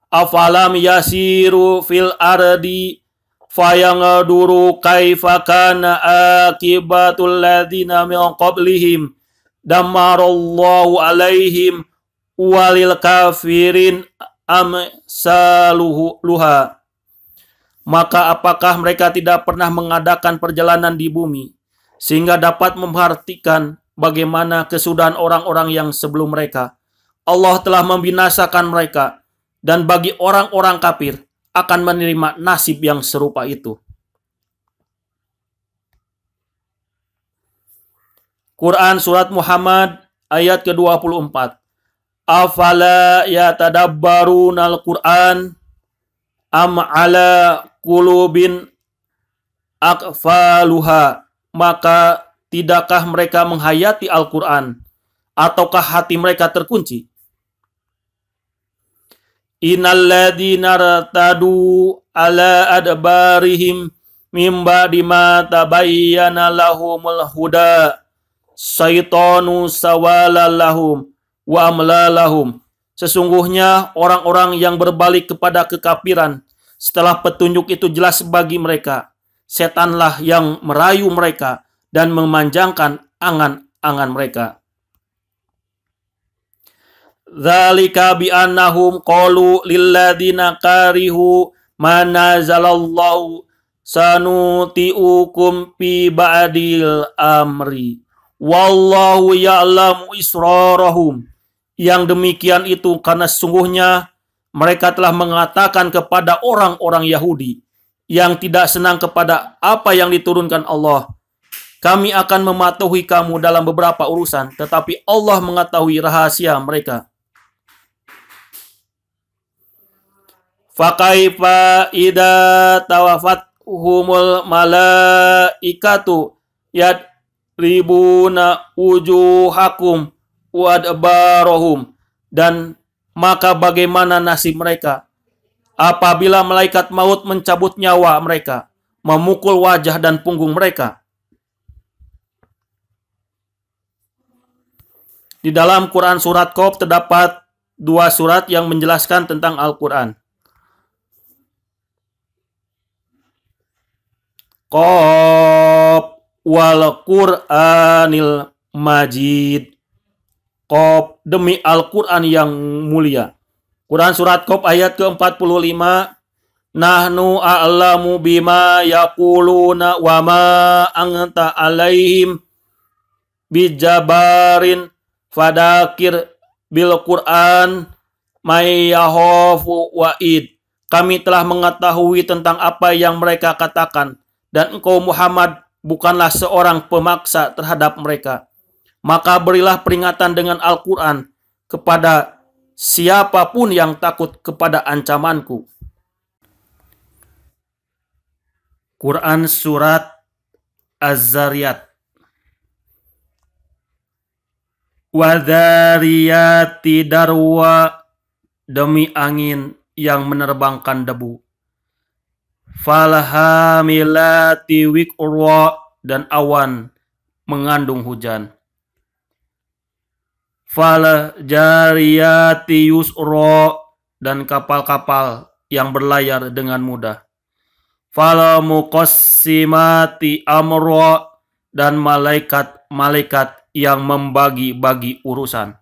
S1: Afalam yasiru fil ardi fayangaduru kaifa kana akibatul ladina min qablihim damarallahu alaihim walil kafirin amsaluha. Maka apakah mereka tidak pernah mengadakan perjalanan di bumi sehingga dapat memperhatikan bagaimana kesudahan orang-orang yang sebelum mereka? Allah telah membinasakan mereka, dan bagi orang-orang kafir akan menerima nasib yang serupa itu. Quran Surat Muhammad ayat ke-24. Afala yatadabbarunal Quran am ala qulubin aqfaluha. Maka tidakkah mereka menghayati Al-Quran, ataukah hati mereka terkunci? Innalladzina ratadu ala adbarihim mimba bima tabayyana lahumul huda syaitanu sawalalahum wa amlalahum. Sesungguhnya orang-orang yang berbalik kepada kekafiran setelah petunjuk itu jelas bagi mereka, setanlah yang merayu mereka dan memanjangkan angan-angan mereka. Dzalika bi annahum qalu lilladzina karihu ma nazalallahu sanuti'ukum fi ba'dil amri wallahu ya'lamu israrahum. Yang demikian itu karena sesungguhnya mereka telah mengatakan kepada orang-orang Yahudi yang tidak senang kepada apa yang diturunkan Allah, kami akan mematuhi kamu dalam beberapa urusan, tetapi Allah mengetahui rahasia mereka. Fakaifa idza tawafathumul malaikatu yadribuna wujuhakum wa adbarahum. Dan maka bagaimana nasib mereka apabila malaikat maut mencabut nyawa mereka, memukul wajah dan punggung mereka. Di dalam Quran Surat Qaf terdapat 2 surat yang menjelaskan tentang Al-Quran. Qaf wal Qur'anil Majid. Qaf, demi Al-Quran yang mulia. Quran Surat Qaf ayat ke-45. Nahnu a'lamu bima yaquluna wa ma anta alaihim bijabarin fadakir bil Qur'an may yahofu wa'id. Kami telah mengetahui tentang apa yang mereka katakan, dan engkau Muhammad bukanlah seorang pemaksa terhadap mereka. Maka berilah peringatan dengan Al-Quran kepada siapapun yang takut kepada ancamanku. Quran Surat Az-Zariyat. Wadhariyati darwa, demi angin yang menerbangkan debu. Falhamilati wiqra, dan awan mengandung hujan. Faljariyati yusra, dan kapal-kapal yang berlayar dengan mudah. Falmuqassimati amra, dan malaikat-malaikat yang membagi-bagi urusan.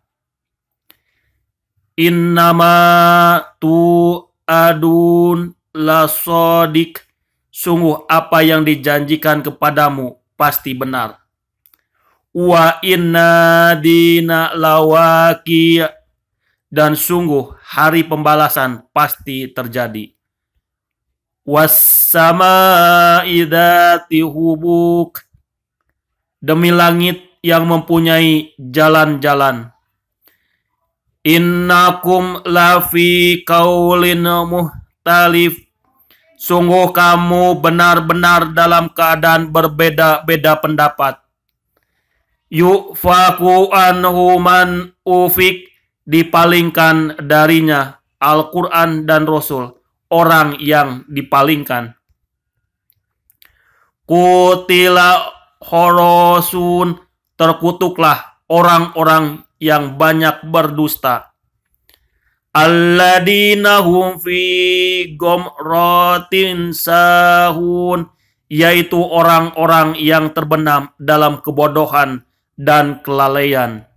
S1: Innama tu'adun lasodik, sungguh apa yang dijanjikan kepadamu pasti benar. Wa inna dina lawaki, dan sungguh hari pembalasan pasti terjadi. Wassama'i dzati hubuk, demi langit yang mempunyai jalan-jalan. Innakum lafi qaulin muhtalif, sungguh kamu benar-benar dalam keadaan berbeda-beda pendapat. Yufaku anhu man ufik, dipalingkan darinya Al-Quran dan Rasul orang yang dipalingkan. Kutila horosun, terkutuklah orang-orang yang banyak berdusta. Alladina hum fi gomrotin sahun, yaitu orang-orang yang terbenam dalam kebodohan dan kelalaian.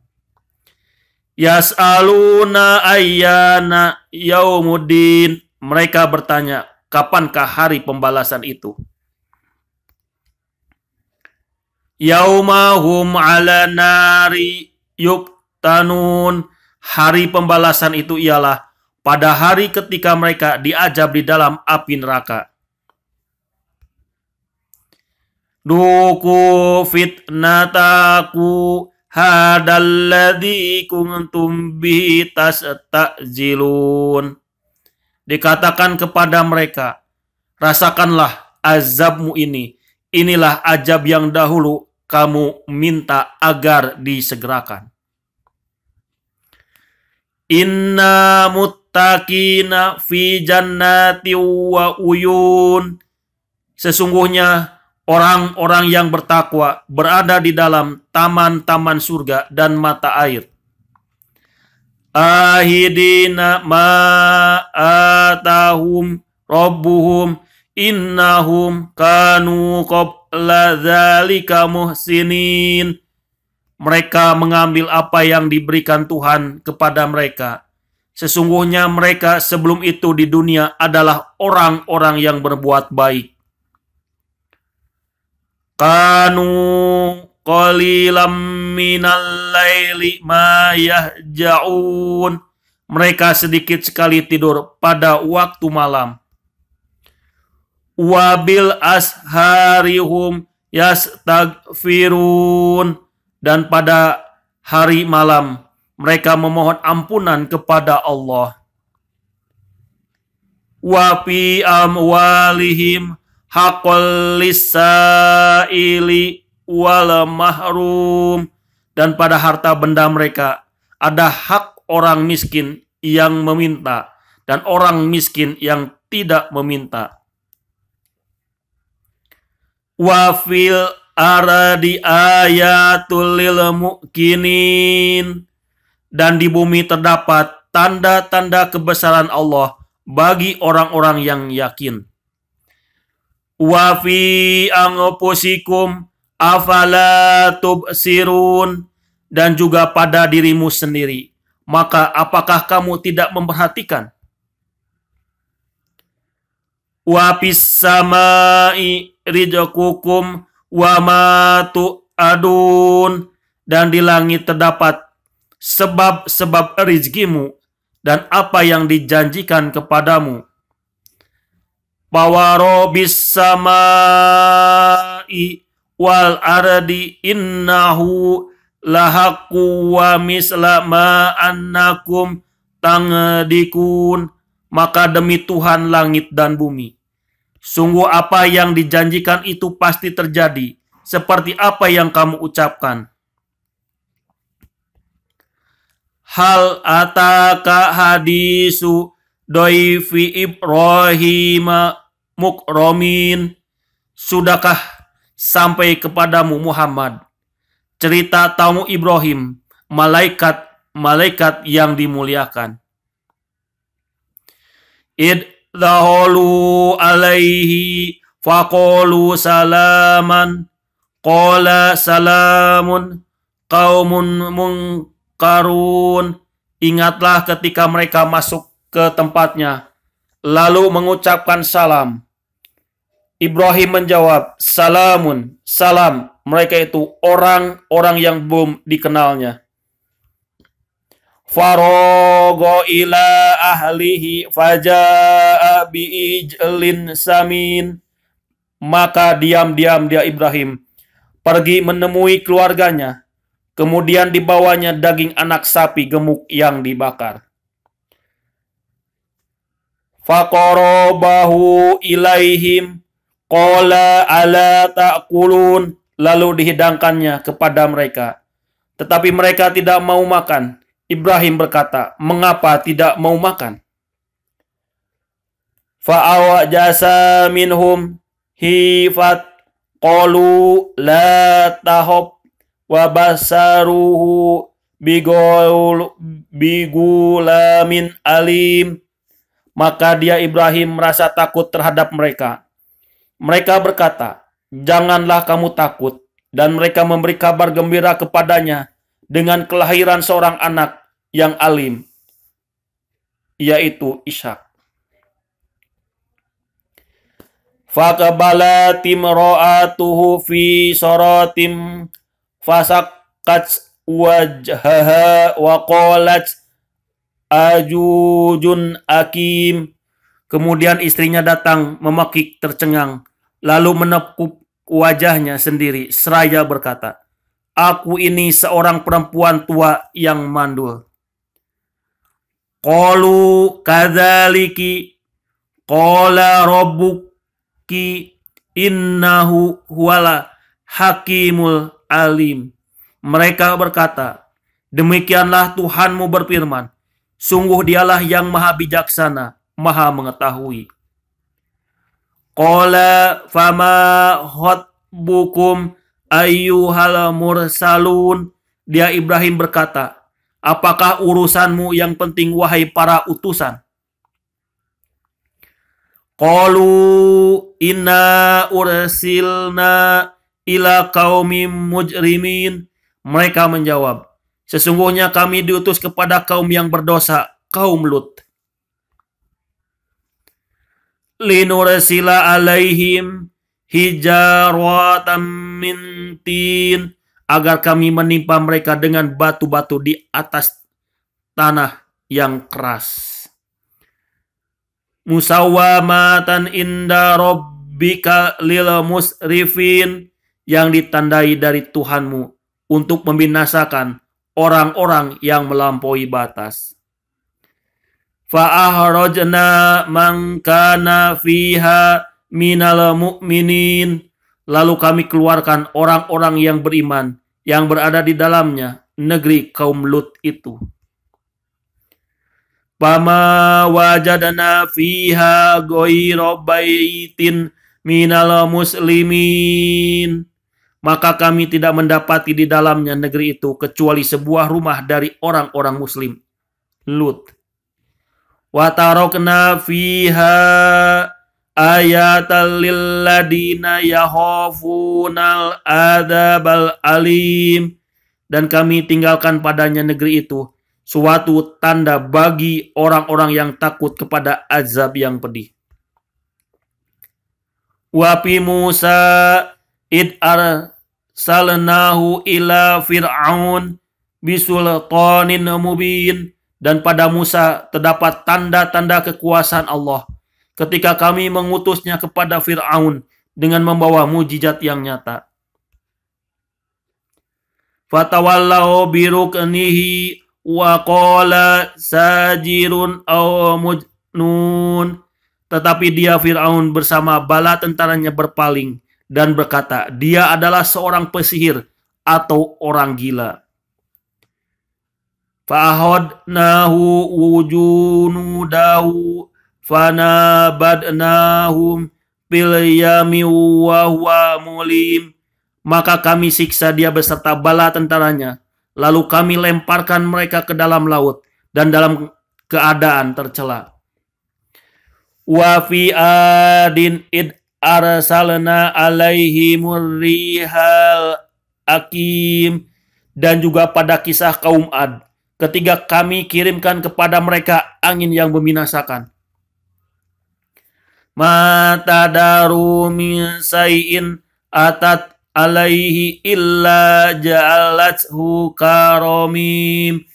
S1: Yas'aluna ayyana yaumuddin, mereka bertanya, kapankah hari pembalasan itu? Yaumahum ala nari yuktanun, hari pembalasan itu ialah pada hari ketika mereka diazab di dalam api neraka. Duku fitnataku hadalladzi kuntum bihi tasta'jilun. Dikatakan kepada mereka, rasakanlah azabmu ini. Inilah azab yang dahulu kamu minta agar disegerakan. Inna muttaqina fi jannati wa uyun. Sesungguhnya orang-orang yang bertakwa berada di dalam taman-taman surga dan mata air. Ahidina ma'atahum rabbuhum innahum kanu qabla dzalika muhsinin. Mereka mengambil apa yang diberikan Tuhan kepada mereka. Sesungguhnya mereka sebelum itu di dunia adalah orang-orang yang berbuat baik. Kanu qalilam minal laili ma yahja'un. Mereka sedikit sekali tidur pada waktu malam. Wabil asharihum yastaghfirun, dan pada hari malam mereka memohon ampunan kepada Allah. Wa fi amwalihim haqqul lisaili wal mahrum, dan pada harta benda mereka ada hak orang miskin yang meminta dan orang miskin yang tidak meminta. Wa fil aradi ayatul lil muqinin, dan di bumi terdapat tanda-tanda kebesaran Allah bagi orang-orang yang yakin. Wa fi anfusikum afala tubsirun, dan juga pada dirimu sendiri, maka apakah kamu tidak memperhatikan? Wa fis samai rizqukum wa ma tu'adun, dan di langit terdapat sebab-sebab rizkimu dan apa yang dijanjikan kepadamu. Pawarobis samai wal ardi innahu lahaqqu wa misla ma annakum tangdikun, maka demi Tuhan langit dan bumi, sungguh apa yang dijanjikan itu pasti terjadi, seperti apa yang kamu ucapkan. Hal ataka hadisu doifi Ibrahim mukromin, sudahkah sampai kepadamu Muhammad cerita tamu Ibrahim, malaikat yang dimuliakan. Idhahulu alaihi faqalu salaman qala salamun qaumun munkarun. Ingatlah ketika mereka masuk ke tempatnya lalu mengucapkan salam. Ibrahim menjawab, salamun, salam. Mereka itu orang-orang yang belum dikenalnya. Farogo ila ahlihi faja'a bi'ijlin samin. Maka diam-diam dia Ibrahim pergi menemui keluarganya. Kemudian dibawanya daging anak sapi gemuk yang dibakar. Faqarabahu ilaihim qala ala ta'kulun, lalu dihidangkannya kepada mereka. Tetapi mereka tidak mau makan. Ibrahim berkata, mengapa tidak mau makan? Fa'awajasa minhum hifat qalu la tahab wa basaruhu bigulamin alim. Maka dia Ibrahim merasa takut terhadap mereka. Mereka berkata, janganlah kamu takut. Dan mereka memberi kabar gembira kepadanya dengan kelahiran seorang anak yang alim, yaitu Ishak. Faqabalat imra'atuhu fi saratim fasakkat wajhaha wa qalat ajujun akim. Kemudian istrinya datang memakik tercengang, lalu menepuk wajahnya sendiri seraya berkata, aku ini seorang perempuan tua yang mandul. Qalu kadzaliki qala rabbuki innahu huwala hakimul alim. Mereka berkata, demikianlah Tuhanmu berfirman, sungguh dialah yang maha bijaksana, maha mengetahui. Qala fama khatbukum ayyuhal mursalun. Dia Ibrahim berkata, apakah urusanmu yang penting wahai para utusan? Qalu inna ursilna ila qaumim mujrimin. Mereka menjawab, sesungguhnya kami diutus kepada kaum yang berdosa, kaum Lut. Linursila alaihim hijaratan min tin, agar kami menimpa mereka dengan batu-batu di atas tanah yang keras. Musawwamatan inda rabbika lil musrifin, yang ditandai dari Tuhanmu untuk membinasakan orang-orang yang melampaui batas. Fa'ahrajna man kana fiha minal mu'minin. Lalu kami keluarkan orang-orang yang beriman yang berada di dalamnya, negeri kaum Lut itu. Fama wajadna fiha ghaira baitin minal muslimin. Maka kami tidak mendapati di dalamnya negeri itu kecuali sebuah rumah dari orang-orang muslim, Lut. Wa tarakna fiha ayatal lil ladina yahafunal adzabal alim. Dan kami tinggalkan padanya negeri itu suatu tanda bagi orang-orang yang takut kepada azab yang pedih. Wa fi Musa id arsalnahu ila fir'aun bisultanin mubin. Dan pada Musa terdapat tanda-tanda kekuasaan Allah ketika kami mengutusnya kepada Fir'aun dengan membawa mujizat yang nyata. Fatawallau biruknihi wa qala sajirun aw mujnun. Tetapi dia Fir'aun bersama bala tentaranya berpaling dan berkata, dia adalah seorang pesihir atau orang gila. Fa'ahadnahu wujunudahu fanabadnahum bil yami wa huwa mulim. Maka kami siksa dia beserta bala tentaranya, lalu kami lemparkan mereka ke dalam laut dan dalam keadaan tercela. Wa fi adin id arsalna alaihimur rihal akim. Dan juga pada kisah kaum Ad, ketika kami kirimkan kepada mereka angin yang membinasakan. Mata daru min sayin atat alaihi illa ja'alathu karamim.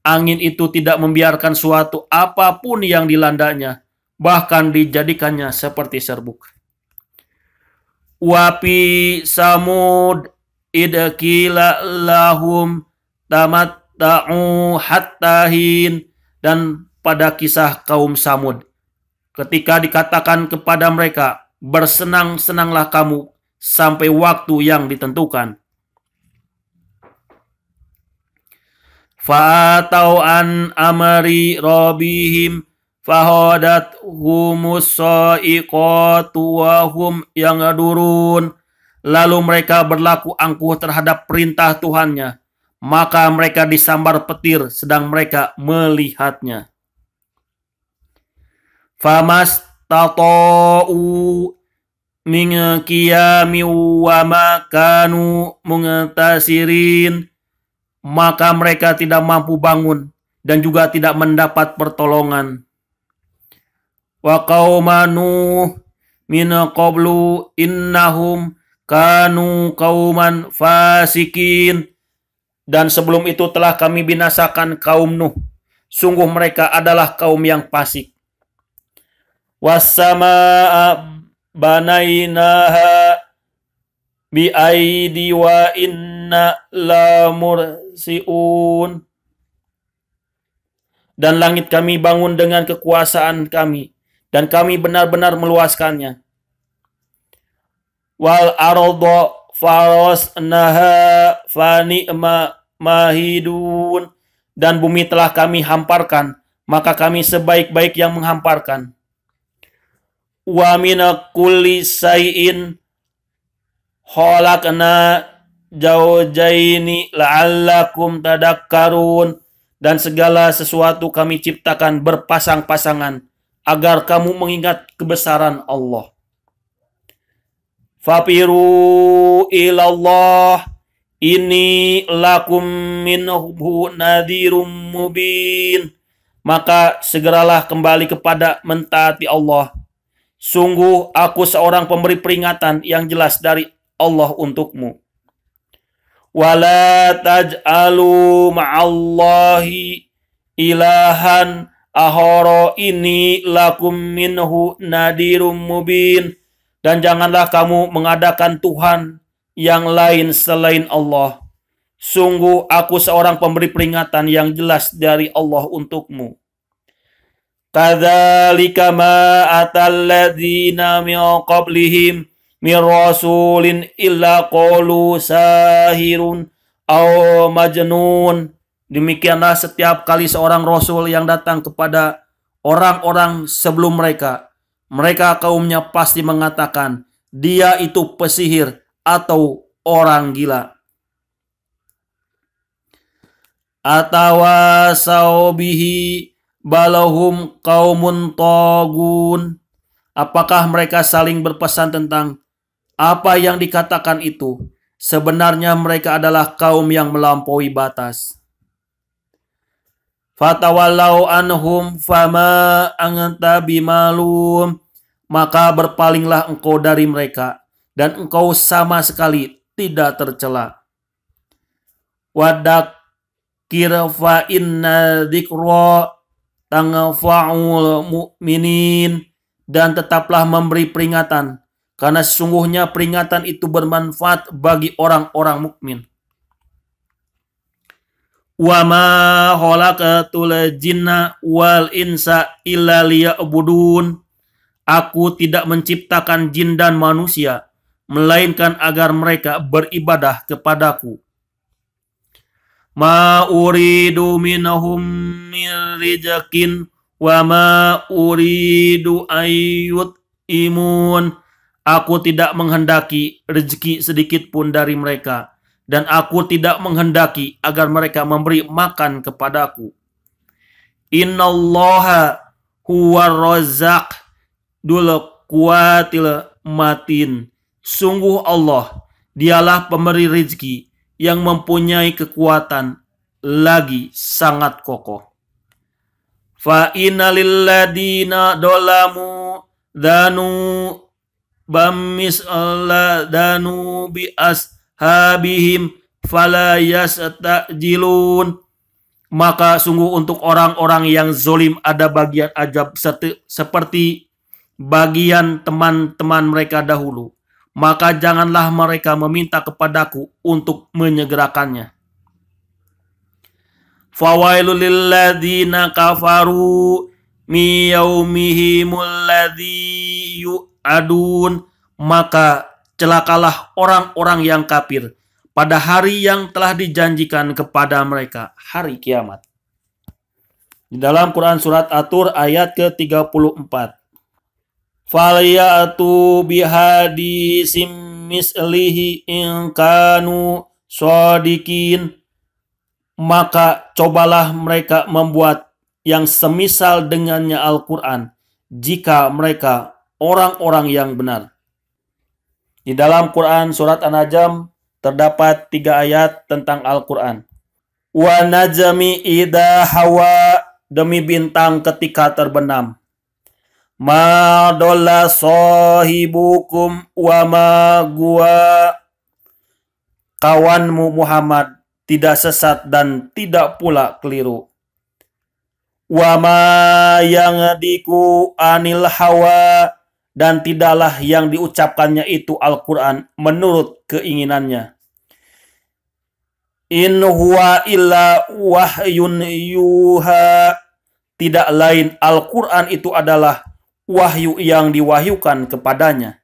S1: Angin itu tidak membiarkan suatu apapun yang dilandanya, bahkan dijadikannya seperti serbuk. Wapi samud idkila lahum tamat ta'u hattahin. Dan pada kisah kaum Samud, ketika dikatakan kepada mereka, bersenang-senanglah kamu sampai waktu yang ditentukan. Fa'atau an amri rabbihim fahadat humus sa'iqatu wa hum yangadurun. lalu mereka berlaku angkuh terhadap perintah Tuhannya, maka mereka disambar petir sedang mereka melihatnya. Famas tata'u min qiyami wa makanu muntasirin, maka mereka tidak mampu bangun dan juga tidak mendapat pertolongan. Wa qauma Nuh min qablu innahum kanu qauman fasikin, dan sebelum itu telah kami binasakan kaum Nuh, sungguh mereka adalah kaum yang fasik. Was-samaa'a banainaha bi'aidi wa inna lamursiun, dan langit kami bangun dengan kekuasaan kami, dan kami benar-benar meluaskannya. Wal arda farasnaha fani'ma mahidun, dan bumi telah kami hamparkan, maka kami sebaik-baik yang menghamparkan. Wa min kulli say'in khalaqna zawjaini la'allakum tadakkarun, dan segala sesuatu kami ciptakan berpasang-pasangan agar kamu mengingat kebesaran Allah. Fafiru ilallah inni lakum minhu nadhirum mubin, maka segeralah kembali kepada mentaati Allah. Sungguh aku seorang pemberi peringatan yang jelas dari Allah untukmu. Wala taj'alu ma'allahi ilahan ahara inni lakum minhu nadhirum mubin, dan janganlah kamu mengadakan Tuhan yang lain selain Allah. Sungguh aku seorang pemberi peringatan yang jelas dari Allah untukmu. Kadzalika ma atal ladzina min qablihim min rasulin illa qalu sahirun aw majnun. Demikianlah setiap kali seorang rasul yang datang kepada orang-orang sebelum mereka, mereka kaumnya pasti mengatakan dia itu pesihir atau orang gila. Atawasau bihi balahum qaumun tagun, apakah mereka saling berpesan tentang apa yang dikatakan itu? Sebenarnya mereka adalah kaum yang melampaui batas. Fatawallau anhum fama anta bimalum, maka berpalinglah engkau dari mereka dan engkau sama sekali tidak tercela. Wadakir fa inna dzikra tanfa'ul mu'minin, dan tetaplah memberi peringatan karena sesungguhnya peringatan itu bermanfaat bagi orang-orang mukmin. Wa ma khalaqatul jinna wal insa illa liya'budun, aku tidak menciptakan jin dan manusia melainkan agar mereka beribadah kepadaku. Ma uridu minhum min rizqin wa ma uridu ayyut imun, aku tidak menghendaki rezeki sedikit pun dari mereka, dan aku tidak menghendaki agar mereka memberi makan kepadaku. Innallaha huwa razzaq dul quwatil matin, sungguh Allah dialah pemberi rezeki yang mempunyai kekuatan lagi sangat kokoh. Fa innal ladina dolamu danu bamis alla danu bi ashabihim fala yastajilun, maka sungguh untuk orang-orang yang zolim ada bagian ajab seperti bagian teman-teman mereka dahulu, maka janganlah mereka meminta kepadaku untuk menyegerakannya. Fawailul lilladzina kafaru mi yaumihimul ladzi yu'adun, maka celakalah orang-orang yang kafir pada hari yang telah dijanjikan kepada mereka, hari kiamat. Di dalam Quran surat At-Tur ayat ke-34. Falyatu bihadisim mislihi in kanu shodikin. Maka cobalah mereka membuat yang semisal dengannya Al-Quran jika mereka orang-orang yang benar. Di dalam Quran surat An-Najm terdapat 3 ayat tentang Al-Quran. Wa najmi idha hawa, demi bintang ketika terbenam. Ma dolla sahibukum wa ma gua, kawanmu Muhammad tidak sesat dan tidak pula keliru. Wa ma yangdiku anil hawa, dan tidaklah yang diucapkannya itu Al-Quran menurut keinginannya. In huwa illa wahyun yuha, tidak lain Al-Quran itu adalah wahyu yang diwahyukan kepadanya.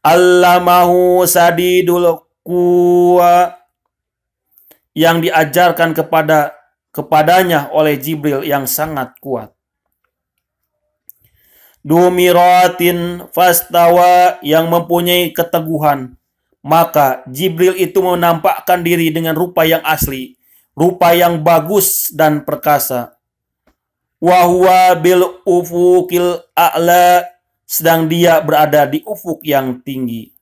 S1: Allamahu sadidul quwa, yang diajarkan kepadanya oleh Jibril yang sangat kuat. Dumiratin fastawa, yang mempunyai keteguhan. Maka Jibril itu menampakkan diri dengan rupa yang asli, rupa yang bagus dan perkasa. Wahuwa bil ufukil a'la, sedang dia berada di ufuk yang tinggi.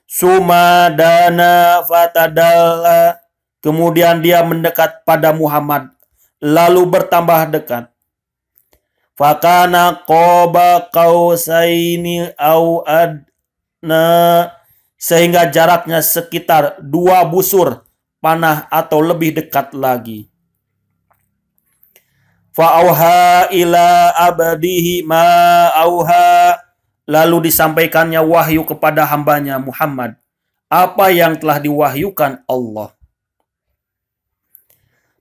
S1: Sumadana fatadalla, kemudian dia mendekat pada Muhammad, lalu bertambah dekat. Fakana qoba qausaini au adna, sehingga jaraknya sekitar 2 busur panah atau lebih dekat lagi. Fa'auha ila abdihi ma auha, lalu disampaikannya wahyu kepada hambanya Muhammad apa yang telah diwahyukan Allah.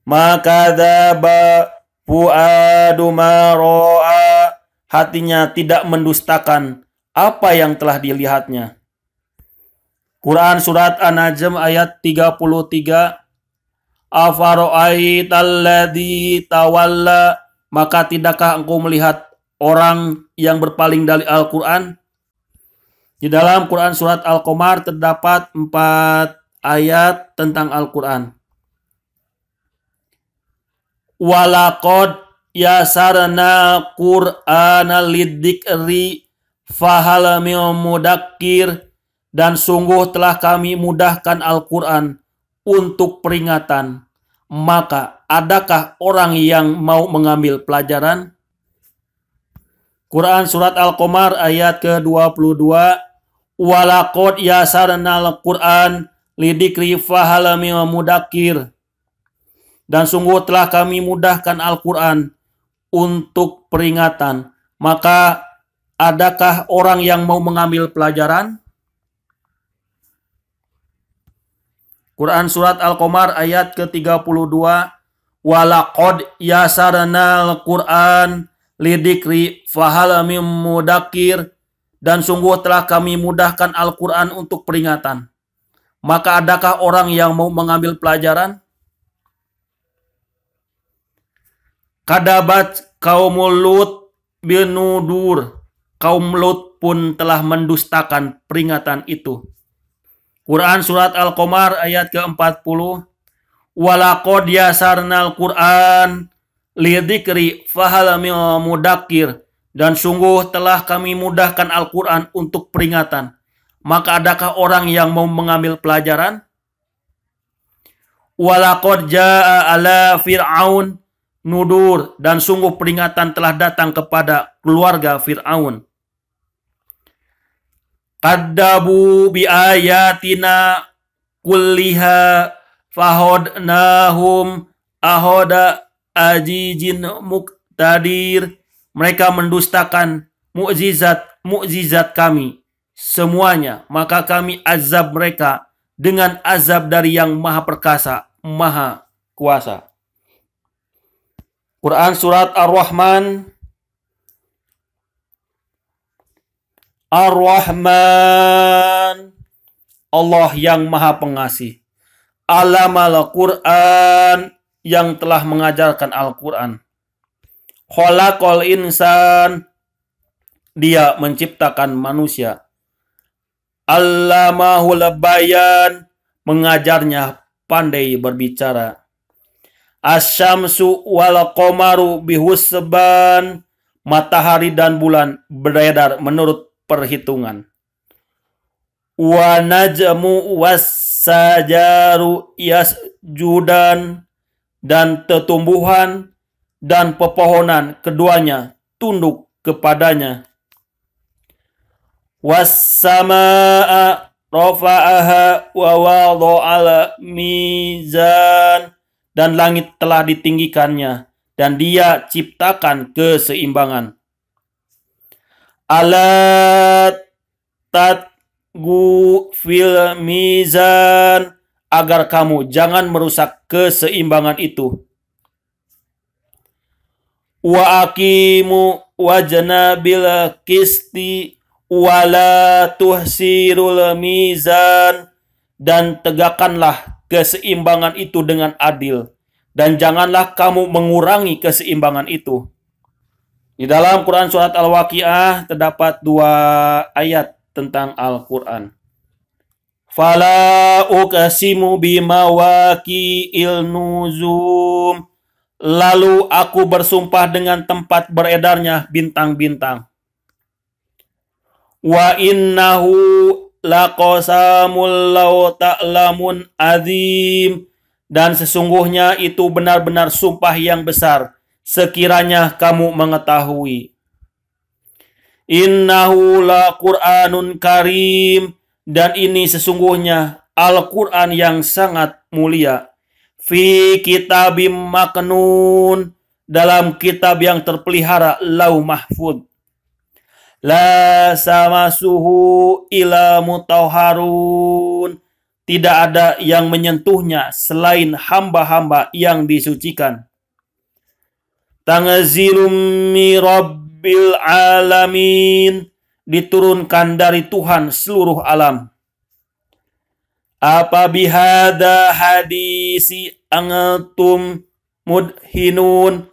S1: Maka dzaba fuadu ma ra'a, hatinya tidak mendustakan apa yang telah dilihatnya. Quran surat An-Najm ayat 33. Afara'aitalladzi tawalla, maka tidakkah engkau melihat orang yang berpaling dari Al-Quran? Di dalam Quran surat Al-Qamar terdapat 4 ayat tentang Al-Quran. Walaqad yasarna Qur'ana lidzikri fahal min mudakkir, dan sungguh telah kami mudahkan Al-Quran untuk peringatan, maka adakah orang yang mau mengambil pelajaran? Quran surat Al-Qamar ayat ke-22. Walaqad yasarna al-Quran lidzikri fahal min mudakkir, dan sungguh telah kami mudahkan Al-Quran untuk peringatan, maka adakah orang yang mau mengambil pelajaran? Quran surat Al-Qamar ayat ke-32. Walaqad yasarna al-Quran lidzikri fahal min mudakkir, dan sungguh telah kami mudahkan Al-Quran untuk peringatan, maka adakah orang yang mau mengambil pelajaran? Kadabat kaum Lut binudur, kaum Lut pun telah mendustakan peringatan itu. Quran surat Al-Qamar ayat ke-40. Walaqad yasarnal Quran lidzikri fahal min mudakkir, dan sungguh telah kami mudahkan Al-Quran untuk peringatan, maka adakah orang yang mau mengambil pelajaran? Walaqad jaa ala fir'aun nudur, dan sungguh peringatan telah datang kepada keluarga Fir'aun. Kaddabu bi ayatina kulliha fahodnahum ahoda ajijin muqtadir, mereka mendustakan mukjizat kami semuanya, maka kami azab mereka dengan azab dari yang maha perkasa, maha kuasa. Quran surat Ar-Rahman. Ar-Rahman, Allah yang maha pengasih. Alamal Quran, yang telah mengajarkan Al-Quran. Khalaqal insan, Dia menciptakan manusia. Allamahul bayan, mengajarnya pandai berbicara. Asyamsu wal qamaru bihusban, matahari dan bulan beredar menurut perhitungan. Wa najmu wassajaru yasjudan, dan tetumbuhan dan pepohonan keduanya tunduk kepadanya. Wassamaa rafa'aha wa wada'al mizan, dan langit telah ditinggikannya dan dia ciptakan keseimbangan. Alat tatgu fil mizan, agar kamu jangan merusak keseimbangan itu. Wa aqimu wajna bil qisti wala tuhsirul mizan, dan tegakkanlah keseimbangan itu dengan adil, dan janganlah kamu mengurangi keseimbangan itu. Di dalam Quran surat Al-Waqiah terdapat 2 ayat tentang Al-Quran. Fala uqsimu bimawaqi'il nuzum, lalu aku bersumpah dengan tempat beredarnya bintang-bintang. Wa innahu laqasamul law ta'lamun azim, dan sesungguhnya itu benar-benar sumpah yang besar sekiranya kamu mengetahui. Innahu laqur'anun karim, dan ini sesungguhnya Al-Quran yang sangat mulia. Fi kitabim maknun, dalam kitab yang terpelihara Lauh Mahfuz. La samasuhu ila mutahharun, tidak ada yang menyentuhnya selain hamba-hamba yang disucikan. Tanzilum mi rabbil alamin, diturunkan dari Tuhan seluruh alam. Apa bihada hadisi antum mudhinun,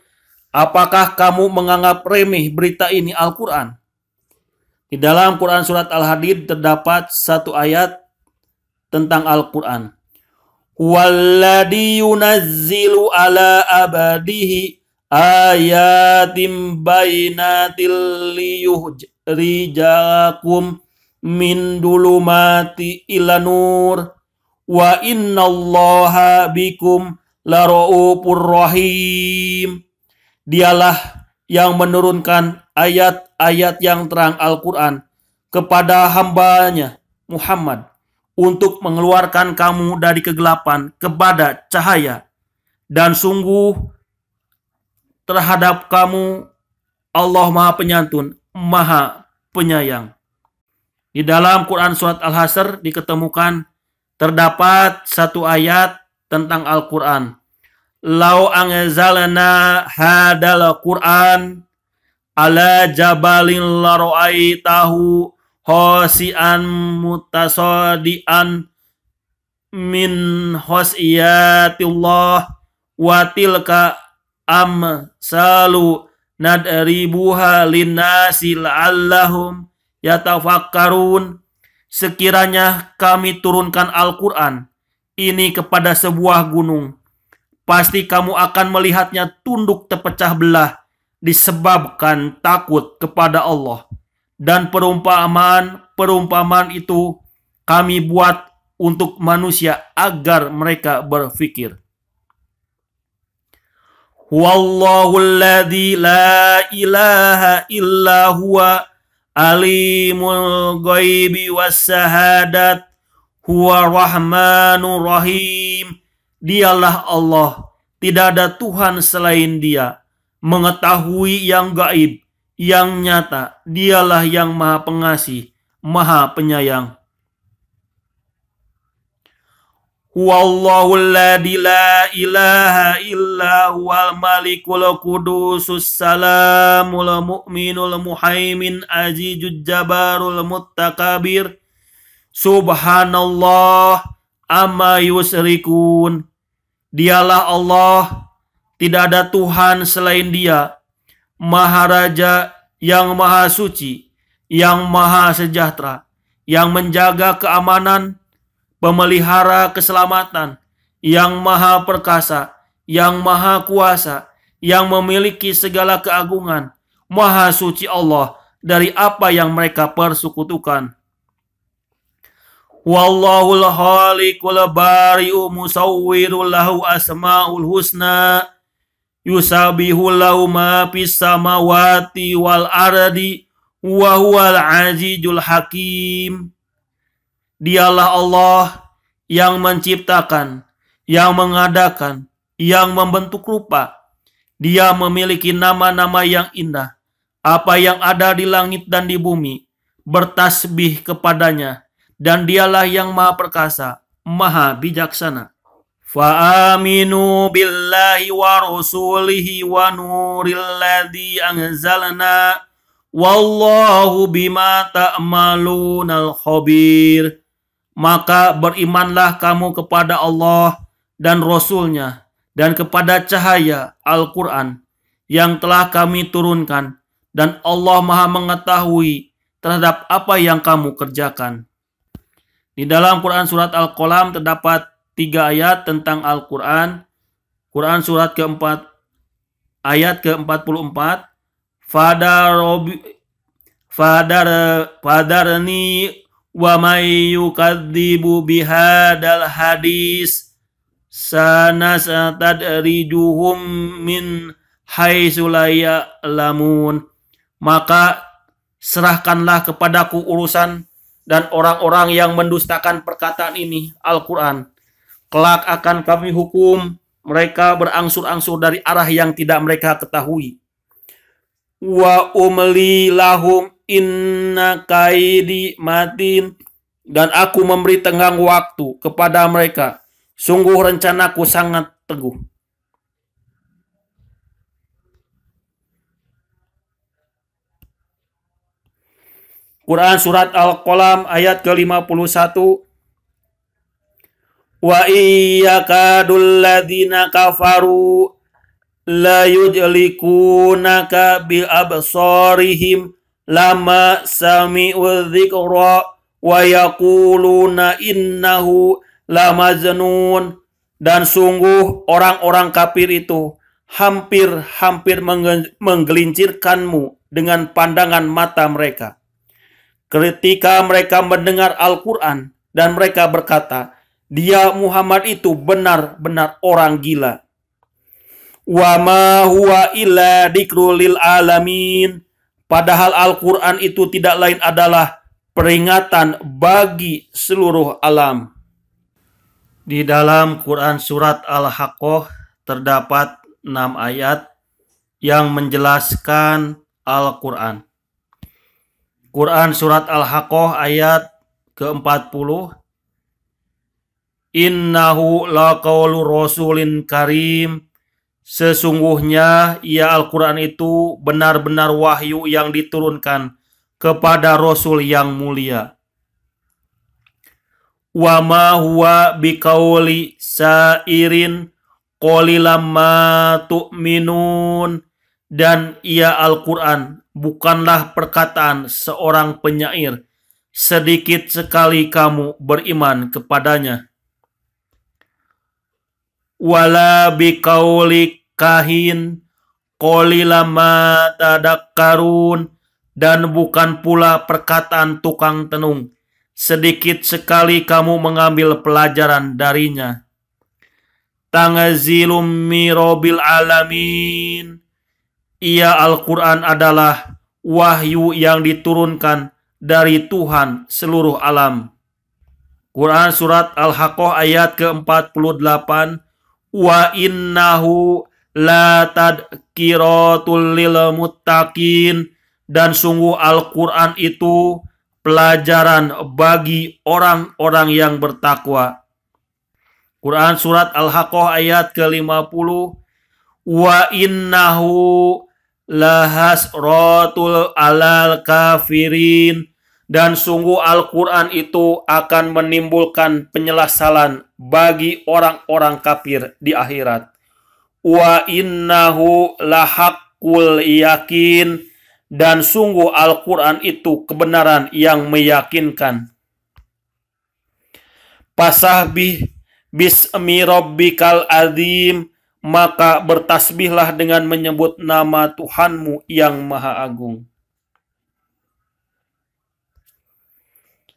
S1: apakah kamu menganggap remeh berita ini Al-Quran? Di dalam Quran surat Al-Hadid terdapat 1 ayat tentang Al-Quran. Walladhi yunazzilu ala abadihi ayatim bainatil liyuhrijakum min dulumati ila nur wa innallaha bikum lara'ufur rahim. Dialah yang menurunkan ayat-ayat yang terang Al-Quran kepada hambanya Muhammad untuk mengeluarkan kamu dari kegelapan kepada cahaya, dan sungguh terhadap kamu Allah Maha Penyantun, Maha Penyayang. Di dalam Quran surat Al-Hasr diketemukan terdapat 1 ayat tentang Al-Quran. Lau anzalna hadal Quran ala jabalin laro'aitahu khosian mutasadian min khosiyatillah wa tilka amsalu nadribuha linnasi la'allahum yatafakkarun. Sekiranya kami turunkan Al-Quran ini kepada sebuah gunung, pasti kamu akan melihatnya tunduk terpecah belah disebabkan takut kepada Allah. Dan perumpamaan itu kami buat untuk manusia agar mereka berfikir. Wallahu alladzi la ilaha illa huwa alimul ghaibi wassahadat huwa rahmanur rahim. Dialah Allah, tidak ada Tuhan selain Dia, mengetahui yang gaib, yang nyata. Dialah yang Maha Pengasih, Maha Penyayang. Huwallahu alladzi la ilaha illa huwal malikul qudusus salamul mu'minul muhaimin azizul jabarul muttakabir. Subhanallah amma yusrikun. Dialah Allah, tidak ada Tuhan selain Dia, Maharaja yang Maha Suci, yang maha sejahtera, yang menjaga keamanan, pemelihara keselamatan, yang maha perkasa, yang maha kuasa, yang memiliki segala keagungan, maha suci Allah dari apa yang mereka persekutukan. Wallahul khaliqul bari'u musawwirul lahu asmaul husna yusabihu lahu ma fis samawati wal ardi wa huwal azizul hakim. Dialah Allah yang menciptakan, yang mengadakan, yang membentuk rupa. Dia memiliki nama-nama yang indah. Apa yang ada di langit dan di bumi bertasbih kepadanya. Dan dialah yang maha perkasa, maha bijaksana. Fa'aminu billahi wa rasulihi wa nuril ladzi anzalna. Wallahu bima ta'malunal khabir. Maka berimanlah kamu kepada Allah dan Rasul-Nya dan kepada cahaya Al-Quran yang telah kami turunkan, dan Allah maha mengetahui terhadap apa yang kamu kerjakan. Di dalam Quran surat Al-Qalam terdapat 3 ayat tentang Al-Quran. Quran surat keempat ayat ke-44. Fadarni wa may yukadzibu bihadal hadis sanastadrijuhum min haitsu la ya'lamun. Maka serahkanlah kepadaku urusan dan orang-orang yang mendustakan perkataan ini, Al-Quran. Kelak akan kami hukum mereka berangsur-angsur dari arah yang tidak mereka ketahui. Wa umli lahum inna kaidi matin. Dan aku memberi tenggang waktu kepada mereka. Sungguh rencanaku sangat teguh. Quran surat Al-Qalam ayat ke-51. Wa iyyakadul ladzina kafaru la yujlikunaka bi absarihim lama sami'u dzikra wa yaquluna innahu lamajnun. Dan sungguh orang-orang kafir itu hampir menggelincirkanmu dengan pandangan mata mereka ketika mereka mendengar Al-Quran, dan mereka berkata, dia Muhammad itu benar-benar orang gila. Wa ma huwa illa dzikrul lil alamin. Padahal Al-Quran itu tidak lain adalah peringatan bagi seluruh alam. Di dalam Quran surat Al-Haqqah terdapat 6 ayat yang menjelaskan Al-Quran. Quran surat Al-Haqqah ayat ke-40. Innahu laqaulu rasulin karim. Sesungguhnya ia Al-Quran itu benar-benar wahyu yang diturunkan kepada Rasul yang mulia. Wa ma huwa biqauli sairin qalilam ma tu'minun. Dan ia Al-Quran bukanlah perkataan seorang penyair, sedikit sekali kamu beriman kepadanya. Wala biqauli kahin qalilam ma tadakkarun. Dan bukan pula perkataan tukang tenung, sedikit sekali kamu mengambil pelajaran darinya. Tanzilum mirobil alamin. Ia Al-Quran adalah wahyu yang diturunkan dari Tuhan seluruh alam. Quran surat Al-Haqqah ayat ke-48. Wa innahu la tadkiratul lil muttaqin. Dan sungguh Al-Quran itu pelajaran bagi orang-orang yang bertakwa. Quran surat Al-Haqqah ayat ke-50. Wa innahu lahasratul alal kafirin. Dan sungguh Al-Quran itu akan menimbulkan penyesalan bagi orang-orang kafir di akhirat. Wa innahu lahaqqul yakin. Dan sungguh Al-Quran itu kebenaran yang meyakinkan. Fasabih bismi rabbikal azim, maka bertasbihlah dengan menyebut nama Tuhanmu yang Maha Agung.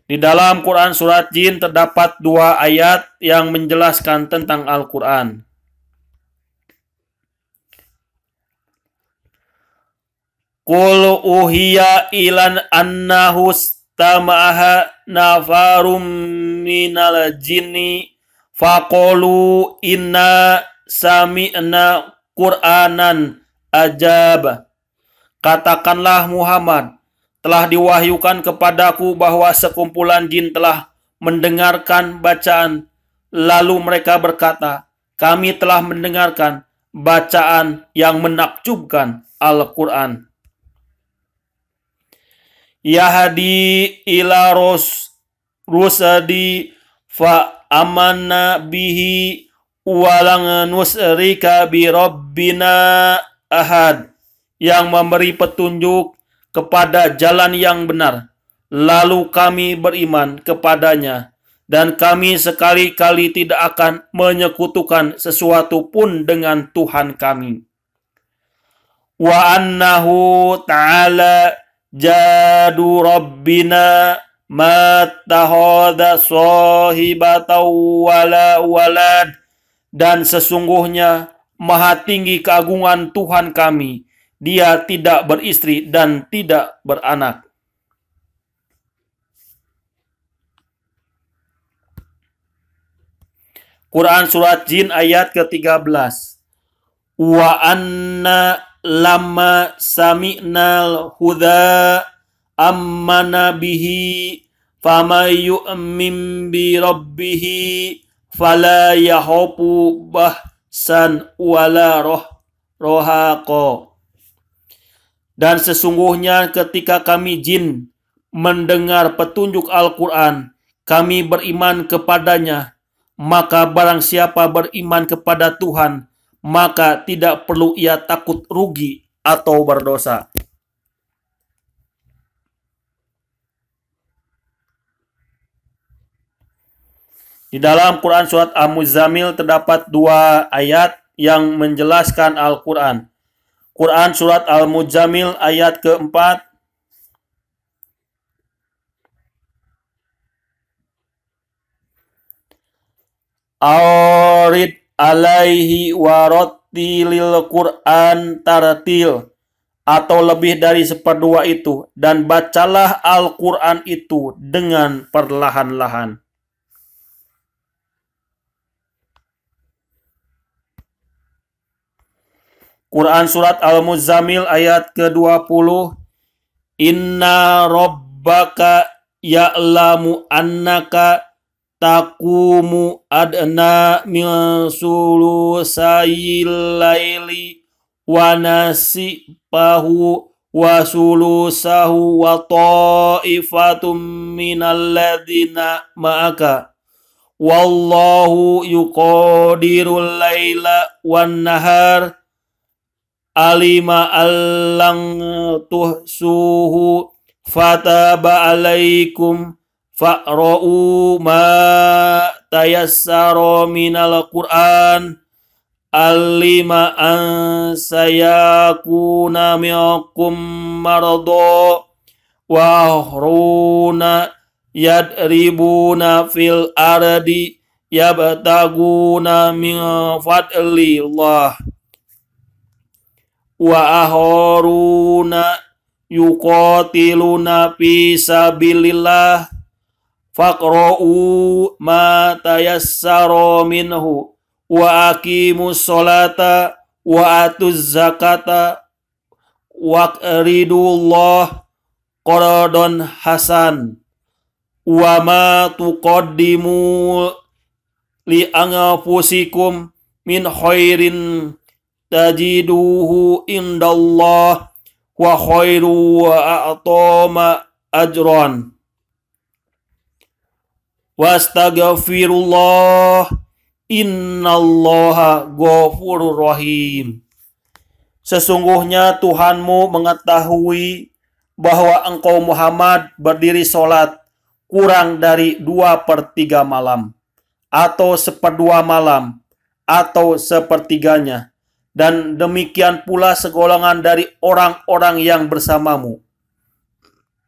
S1: Di dalam Quran surat Jin terdapat 2 ayat yang menjelaskan tentang Al-Quran. Qul uhiya ilan annahu stamaha nafarum minal jinni faqulu inna sami'na Qur'anan ajab. Katakanlah Muhammad, telah diwahyukan kepadaku bahwa sekumpulan jin telah mendengarkan bacaan. Lalu mereka berkata, kami telah mendengarkan bacaan yang menakjubkan Al-Quran. Yahdi ila rusadi fa amanna bihi walang nusrika bi rabbina ahad, yang memberi petunjuk kepada jalan yang benar, lalu kami beriman kepadanya, dan kami sekali-kali tidak akan menyekutukan sesuatu pun dengan Tuhan kami. Wa annahu ta'ala jadu rabbina mattakhadha sahibatan wala walad, dan sesungguhnya maha tinggi keagungan Tuhan kami, Dia tidak beristri dan tidak beranak. Quran surat Jin ayat ke-13. Wa anna lamma sami'nal huda ammana bihi fama yu'min bi rabbihi fala yahopu bahsan wala rohaqo. Dan sesungguhnya ketika kami jin mendengar petunjuk Al-Quran, kami beriman kepadanya. Maka barang siapa beriman kepada Tuhan, maka tidak perlu ia takut rugi atau berdosa. Di dalam Quran surat Al-Muzammil terdapat 2 ayat yang menjelaskan Al-Quran. Quran surat Al-Muzammil ayat ke-4. Aurid alaihi warattilil Quran tartil, atau lebih dari 1/2 itu, dan bacalah Al-Quran itu dengan perlahan-lahan. Quran surat Al-Muzammil ayat ke-20. Inna rabbaka ya'lamu annaka taqumu adna min sulusayil laili wa nasifahu wa sulusahu wa ta'ifatum minal ladina ma'aka wallahu yuqadirul laila wan nahar alima allang tuhsuhu fataba alaikum fa'ra'u ma tayassara minal Qur'an alima an sayakuna minkum marada wa ahruna yadribuna fil ardi yabtaguna min fadlillah wa ahruna yuqatiluna fi sabilillah faqra'u ma tayassara minhu wa aqimus sholata wa atuz zakata waqridullah qardon hasan wa ma tuqaddimu li anfusikum min khairin tajiduhu indallah wa khairu wa a'tama ajran wastaghfirullah innallaha ghafurur rahim. Sesungguhnya Tuhanmu mengetahui bahwa engkau Muhammad berdiri sholat kurang dari 2/3 malam, atau 1/2 malam, atau sepertiganya, dan demikian pula segolongan dari orang-orang yang bersamamu.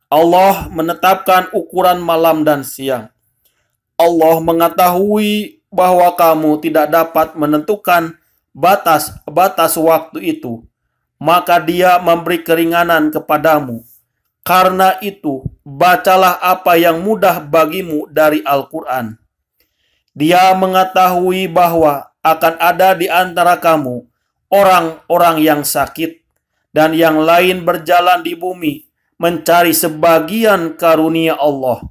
S1: Allah menetapkan ukuran malam dan siang. Allah mengetahui bahwa kamu tidak dapat menentukan batas-batas waktu itu, maka Dia memberi keringanan kepadamu. Karena itu, bacalah apa yang mudah bagimu dari Al-Quran. Dia mengetahui bahwa akan ada di antara kamu orang-orang yang sakit, dan yang lain berjalan di bumi mencari sebagian karunia Allah,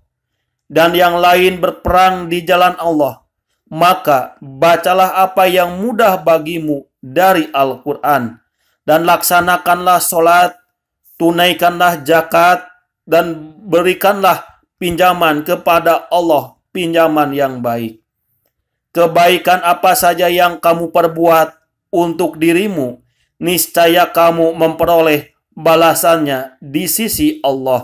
S1: dan yang lain berperang di jalan Allah. Maka bacalah apa yang mudah bagimu dari Al-Quran, dan laksanakanlah sholat, tunaikanlah zakat, dan berikanlah pinjaman kepada Allah, pinjaman yang baik. Kebaikan apa saja yang kamu perbuat untuk dirimu, niscaya kamu memperoleh balasannya di sisi Allah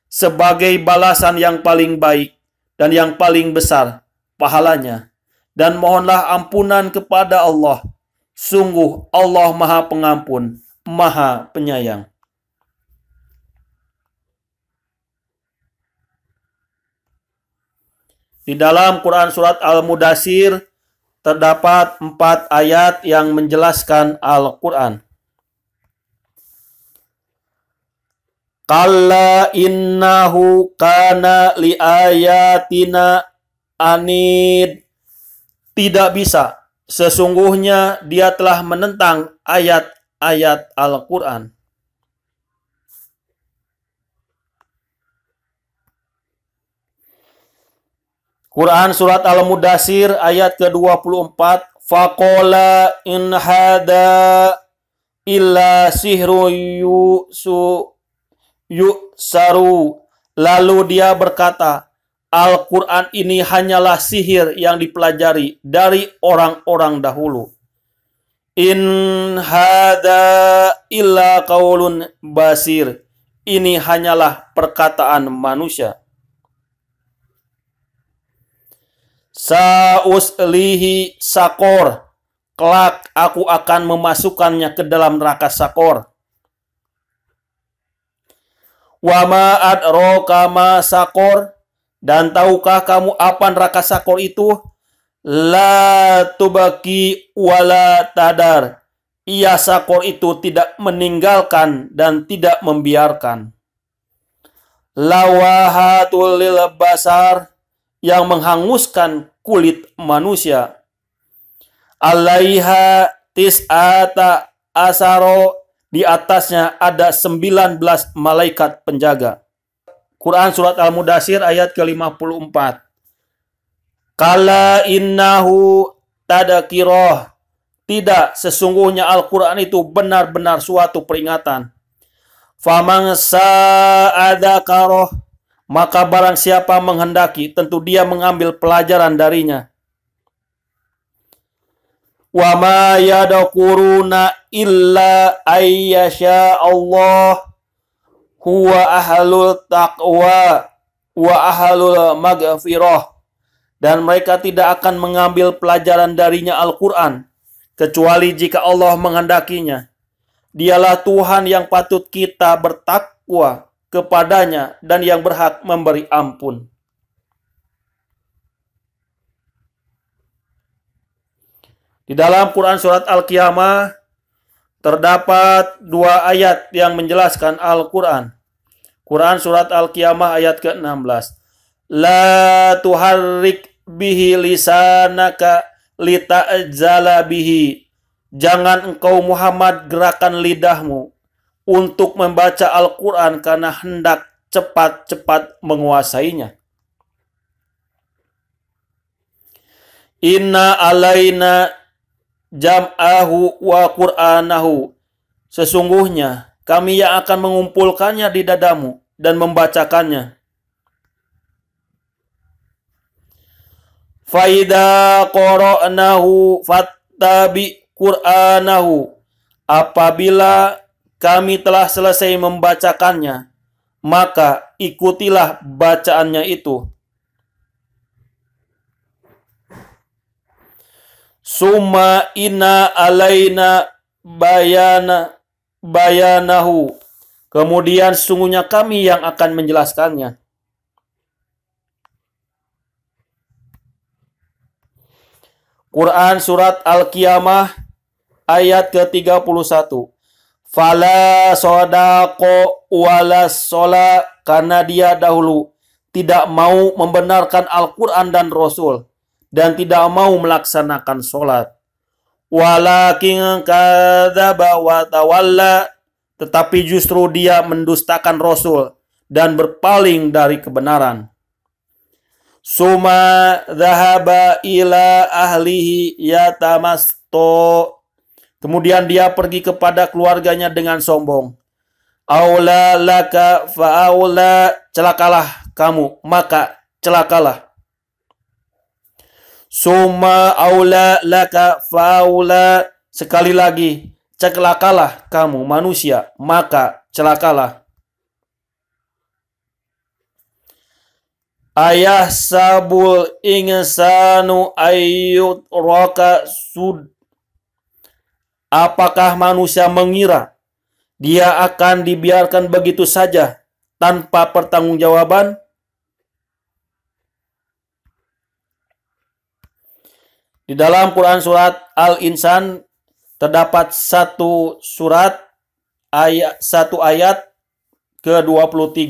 S1: sebagai balasan yang paling baik dan yang paling besar pahalanya. Dan mohonlah ampunan kepada Allah. Sungguh Allah Maha Pengampun, Maha Penyayang. Di dalam Quran Surat Al-Mudathir terdapat 4 ayat yang menjelaskan Al-Quran. Kalla innahu kana li ayatina anid. Tidak bisa. Sesungguhnya dia telah menentang ayat-ayat Al-Quran. Quran Surat Al-Mudathir ayat ke-24. Faqala in hada illa sihru yusaru. Lalu dia berkata, Al-Quran ini hanyalah sihir yang dipelajari dari orang-orang dahulu. In hada illa qaulun basir. Ini hanyalah perkataan manusia. Sa'uslihi sakor. Kelak aku akan memasukkannya ke dalam neraka sakor. Wa ma adraka ma sakor. Dan tahukah kamu apa neraka sakor itu? La tubaki wala tadar. Ia sakor itu tidak meninggalkan dan tidak membiarkan. Lawahatul lil basar, yang menghanguskan kulit manusia. Alaiha tis'ata asaro, di atasnya ada 19 malaikat penjaga. Quran Surat Al-Mudathir ayat ke-54. Kala innahu tadakirah. Tidak, sesungguhnya Al-Quran itu benar-benar suatu peringatan. Faman sa'adakaroh, maka barang siapa menghendaki, tentu dia mengambil pelajaran darinya. Wa ma yadakuruna illa ayyasha Allah huwa ahlul taqwa wa ahlul maghfirah. Dan mereka tidak akan mengambil pelajaran darinya Al-Quran, kecuali jika Allah menghendakinya. Dialah Tuhan yang patut kita bertakwa kepadanya dan yang berhak memberi ampun. Di dalam Quran Surat Al-Qiyamah terdapat 2 ayat yang menjelaskan Al-Quran. Quran Surat Al-Qiyamah ayat ke-16. La tuharrik bihi lisanaka lita'jala bihi. Jangan engkau Muhammad gerakan lidahmu untuk membaca Al-Quran karena hendak cepat-cepat menguasainya. Inna alaina jam'ahu wa qur'anahu. Sesungguhnya kami yang akan mengumpulkannya di dadamu dan membacakannya. Faida qara'nahu fattabi qur'anahu. Apabila kami telah selesai membacakannya, maka ikutilah bacaannya itu. Summa inna alaina bayanahu. Kemudian sesungguhnya kami yang akan menjelaskannya. Quran Surat Al-Qiyamah ayat ke-31. Fala sodako wala sola, karena dia dahulu tidak mau membenarkan Al-Quran dan Rasul, dan tidak mau melaksanakan sholat. Walakin kadzaba wa tawalla, tetapi justru dia mendustakan Rasul dan berpaling dari kebenaran. Suma dhahaba ila ahlihi yatamasto, kemudian dia pergi kepada keluarganya dengan sombong. Aula laka fa'aula, celakalah kamu, maka celakalah. Summa aula laka fa'aula, sekali lagi, celakalah kamu manusia, maka celakalah. Ayah sabul insanu ayyut roka sud. Apakah manusia mengira dia akan dibiarkan begitu saja tanpa pertanggungjawaban? Di dalam Quran Surat Al-Insan terdapat satu ayat ke-23.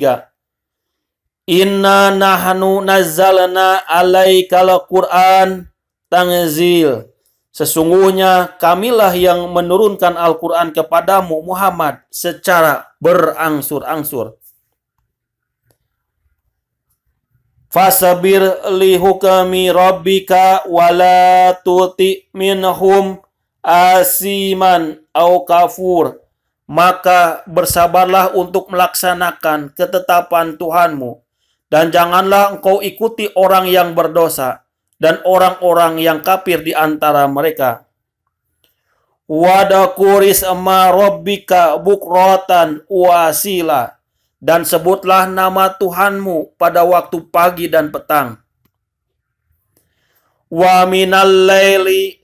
S1: Inna nahnu nazzalna alaikal Qur'an tanzil. Sesungguhnya kamilah yang menurunkan Al-Quran kepadamu Muhammad secara berangsur-angsur. Fasabir li hukmi rabbika wala tuti minhum asiman au kafur. Maka bersabarlah untuk melaksanakan ketetapan Tuhanmu, dan janganlah engkau ikuti orang yang berdosa dan orang-orang yang kafir di antara mereka. Wadakuris ma rabbika bukratan wasila, dan sebutlah nama Tuhanmu pada waktu pagi dan petang. Wa minal laili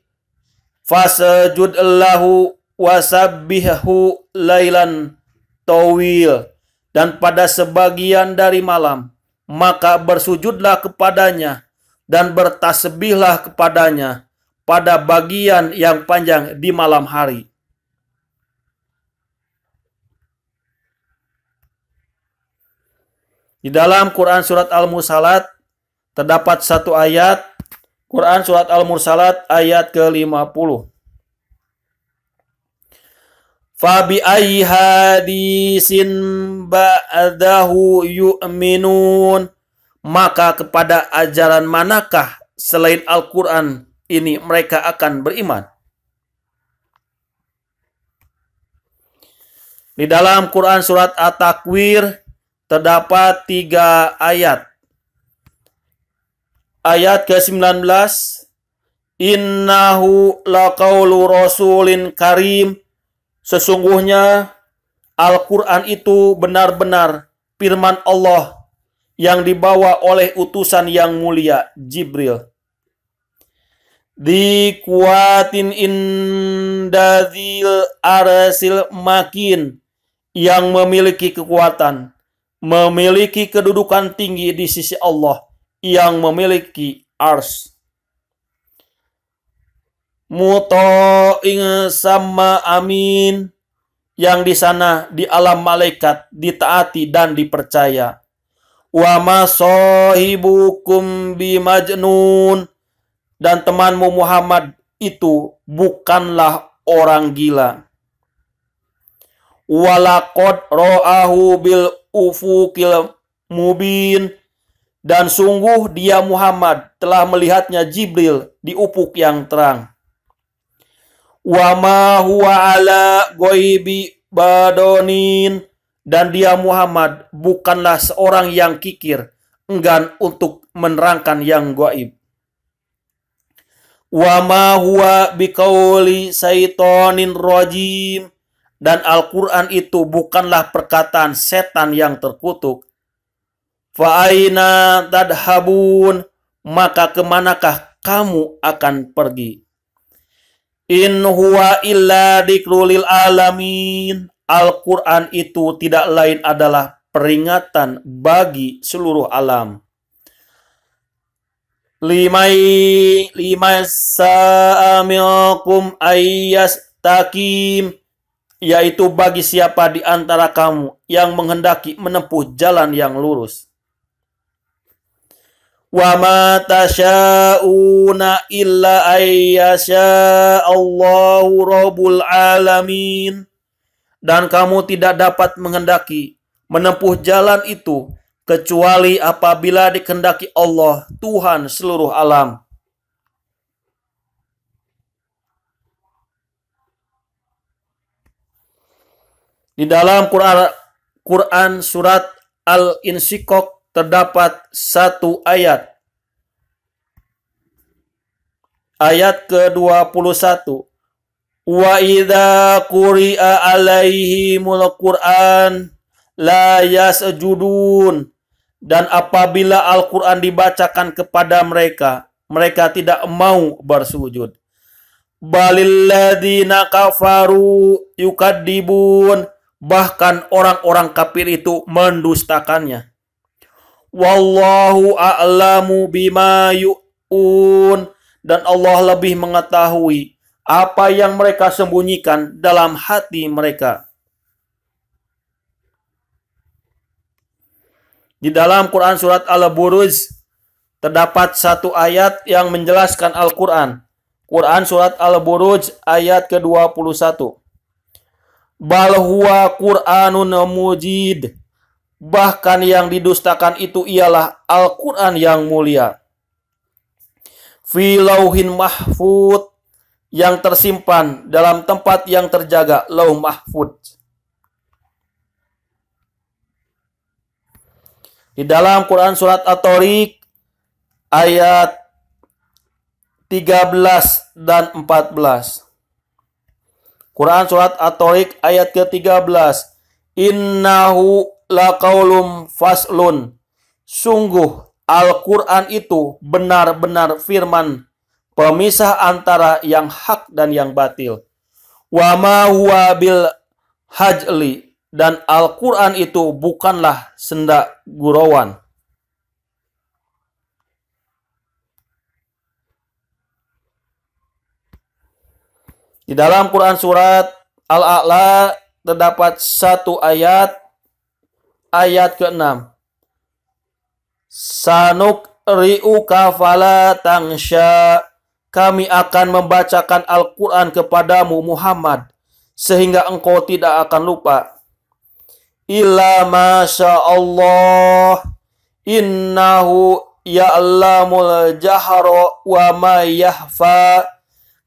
S1: fasjud lahu wasabbihu lailan tawil, dan pada sebagian dari malam maka bersujudlah kepadanya dan bertasbihlah kepadanya pada bagian yang panjang di malam hari. Di dalam Quran Surat Al-Mursalat terdapat satu ayat, Quran Surat Al-Mursalat ayat ke-50. Fabi ayyi hadisin ba'dahu yu'minun, maka kepada ajaran manakah selain Al-Quran ini mereka akan beriman? Di dalam Quran Surat At-Takwir terdapat 3 ayat. Ayat ke-19, Innahu laqaulu rasulin karim, sesungguhnya Al-Quran itu benar-benar firman Allah yang dibawa oleh utusan yang mulia, Jibril. Dikuatin indadzil arsil makin, yang memiliki kekuatan, memiliki kedudukan tinggi di sisi Allah, yang memiliki ars. Muto'ing sama amin, yang di sana di alam malaikat ditaati dan dipercaya. Wa ma sahibukum bimajnun, dan temanmu Muhammad itu bukanlah orang gila. Walaqad ra'ahu bil ufuqil mubin, dan sungguh dia Muhammad telah melihatnya Jibril di ufuk yang terang. Wa ma huwa ala ghaibi badonin, dan dia Muhammad bukanlah seorang yang kikir, enggan untuk menerangkan yang gaib. Wa ma huwa biqauli syaitonin rajim, dan Al-Quran itu bukanlah perkataan setan yang terkutuk. Fa aina tadhabun, maka kemanakah kamu akan pergi? In huwa illa dzikrul lil alamin, Al-Quran itu tidak lain adalah peringatan bagi seluruh alam. Limai sa'amikum ayyastakim, yaitu bagi siapa di antara kamu yang menghendaki menempuh jalan yang lurus. Wa ma tasya'una illa ayyasha Allahu rabbul alamin, dan kamu tidak dapat menghendaki menempuh jalan itu kecuali apabila dikehendaki Allah, Tuhan seluruh alam. Di dalam Quran surat Al-Insyiqaq terdapat satu ayat. Ayat ke-21. Wa idza quri'a alaihimul Qur'an la yasjudun, dan apabila Al-Quran dibacakan kepada mereka, mereka tidak mau bersujud. Balil ladzina kafaru yukadzibun, bahkan orang-orang kafir itu mendustakannya. Wallahu a'lamu bima yu'un, dan Allah lebih mengetahui apa yang mereka sembunyikan dalam hati mereka. Di dalam Quran surat Al-Buruj terdapat satu ayat yang menjelaskan Al-Quran. Quran surat Al-Buruj ayat ke-21. Bal huwa Qur'anun mujid, bahkan yang didustakan itu ialah Al-Quran yang mulia. Fi lauhin mahfud, yang tersimpan dalam tempat yang terjaga, lauh mahfud. Di dalam Quran surat At-Tariq ayat 13 dan 14. Quran surat At-Tariq ayat ke-13. Innahu laqaulum faslun, sungguh Al-Quran itu benar-benar firman pemisah antara yang hak dan yang batil. Wa ma huwa bil hajli, dan Al-Quran itu bukanlah senda gurauan. Di dalam Quran surat Al-A'la terdapat satu ayat, ayat ke-6. Sanuk ri'uka fala tangsya, kami akan membacakan Al-Quran kepadamu Muhammad sehingga engkau tidak akan lupa. Illa masya Allah, innahu ya'lamul jahra wa ma yahfa,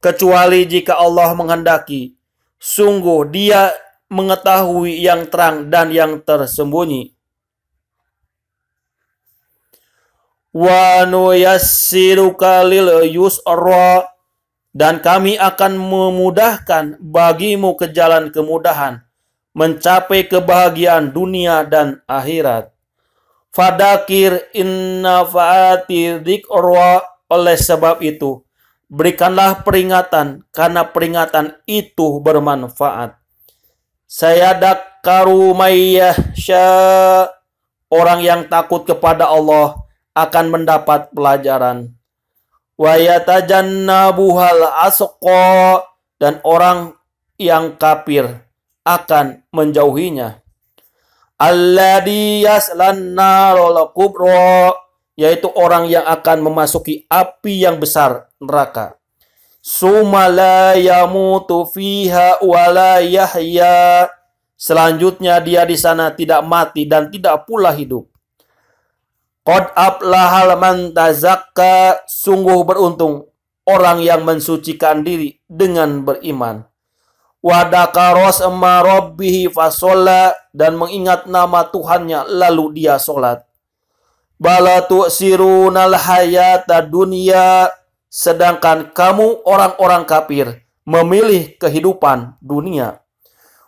S1: kecuali jika Allah menghendaki, sungguh Dia mengetahui yang terang dan yang tersembunyi. Wa nuyassiruka lil yusra, dan kami akan memudahkan bagimu ke jalan kemudahan, mencapai kebahagiaan dunia dan akhirat. Fadakir inna fa'ati dzikra, oleh sebab itu berikanlah peringatan, karena peringatan itu bermanfaat. Sayadakkaru mayyasha, orang yang takut kepada Allah akan mendapat pelajaran. Wa yatajannabuhal asqa, dan orang yang kafir akan menjauhinya. Alladhi yaslan narul kubra, yaitu orang yang akan memasuki api yang besar, neraka. Summa la yamutu fiha wa la yahya, selanjutnya dia di sana tidak mati dan tidak pula hidup. Qad aflahal man tazakka, sungguh beruntung orang yang mensucikan diri dengan beriman. Wa dakaros amma rabbihi fasolla, dan mengingat nama Tuhannya lalu dia solat. Bala tu'sirunal hayata dunya, sedangkan kamu orang-orang kafir memilih kehidupan dunia.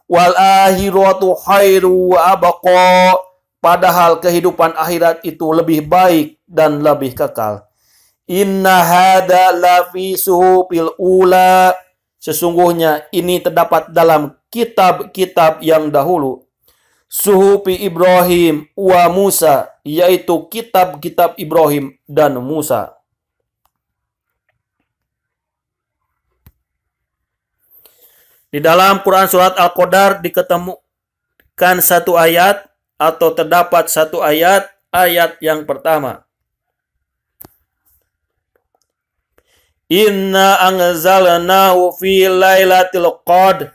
S1: Wal akhiratu khairu wa abqa, padahal kehidupan akhirat itu lebih baik dan lebih kekal. Inna hada lafi suhufil ula, sesungguhnya ini terdapat dalam kitab-kitab yang dahulu. Suhufi Ibrahim wa Musa, yaitu kitab-kitab Ibrahim dan Musa. Di dalam Quran surat Al-Qadar diketemukan satu ayat atau terdapat satu ayat yang pertama. Inna anzalnahu fi lailatul qadr,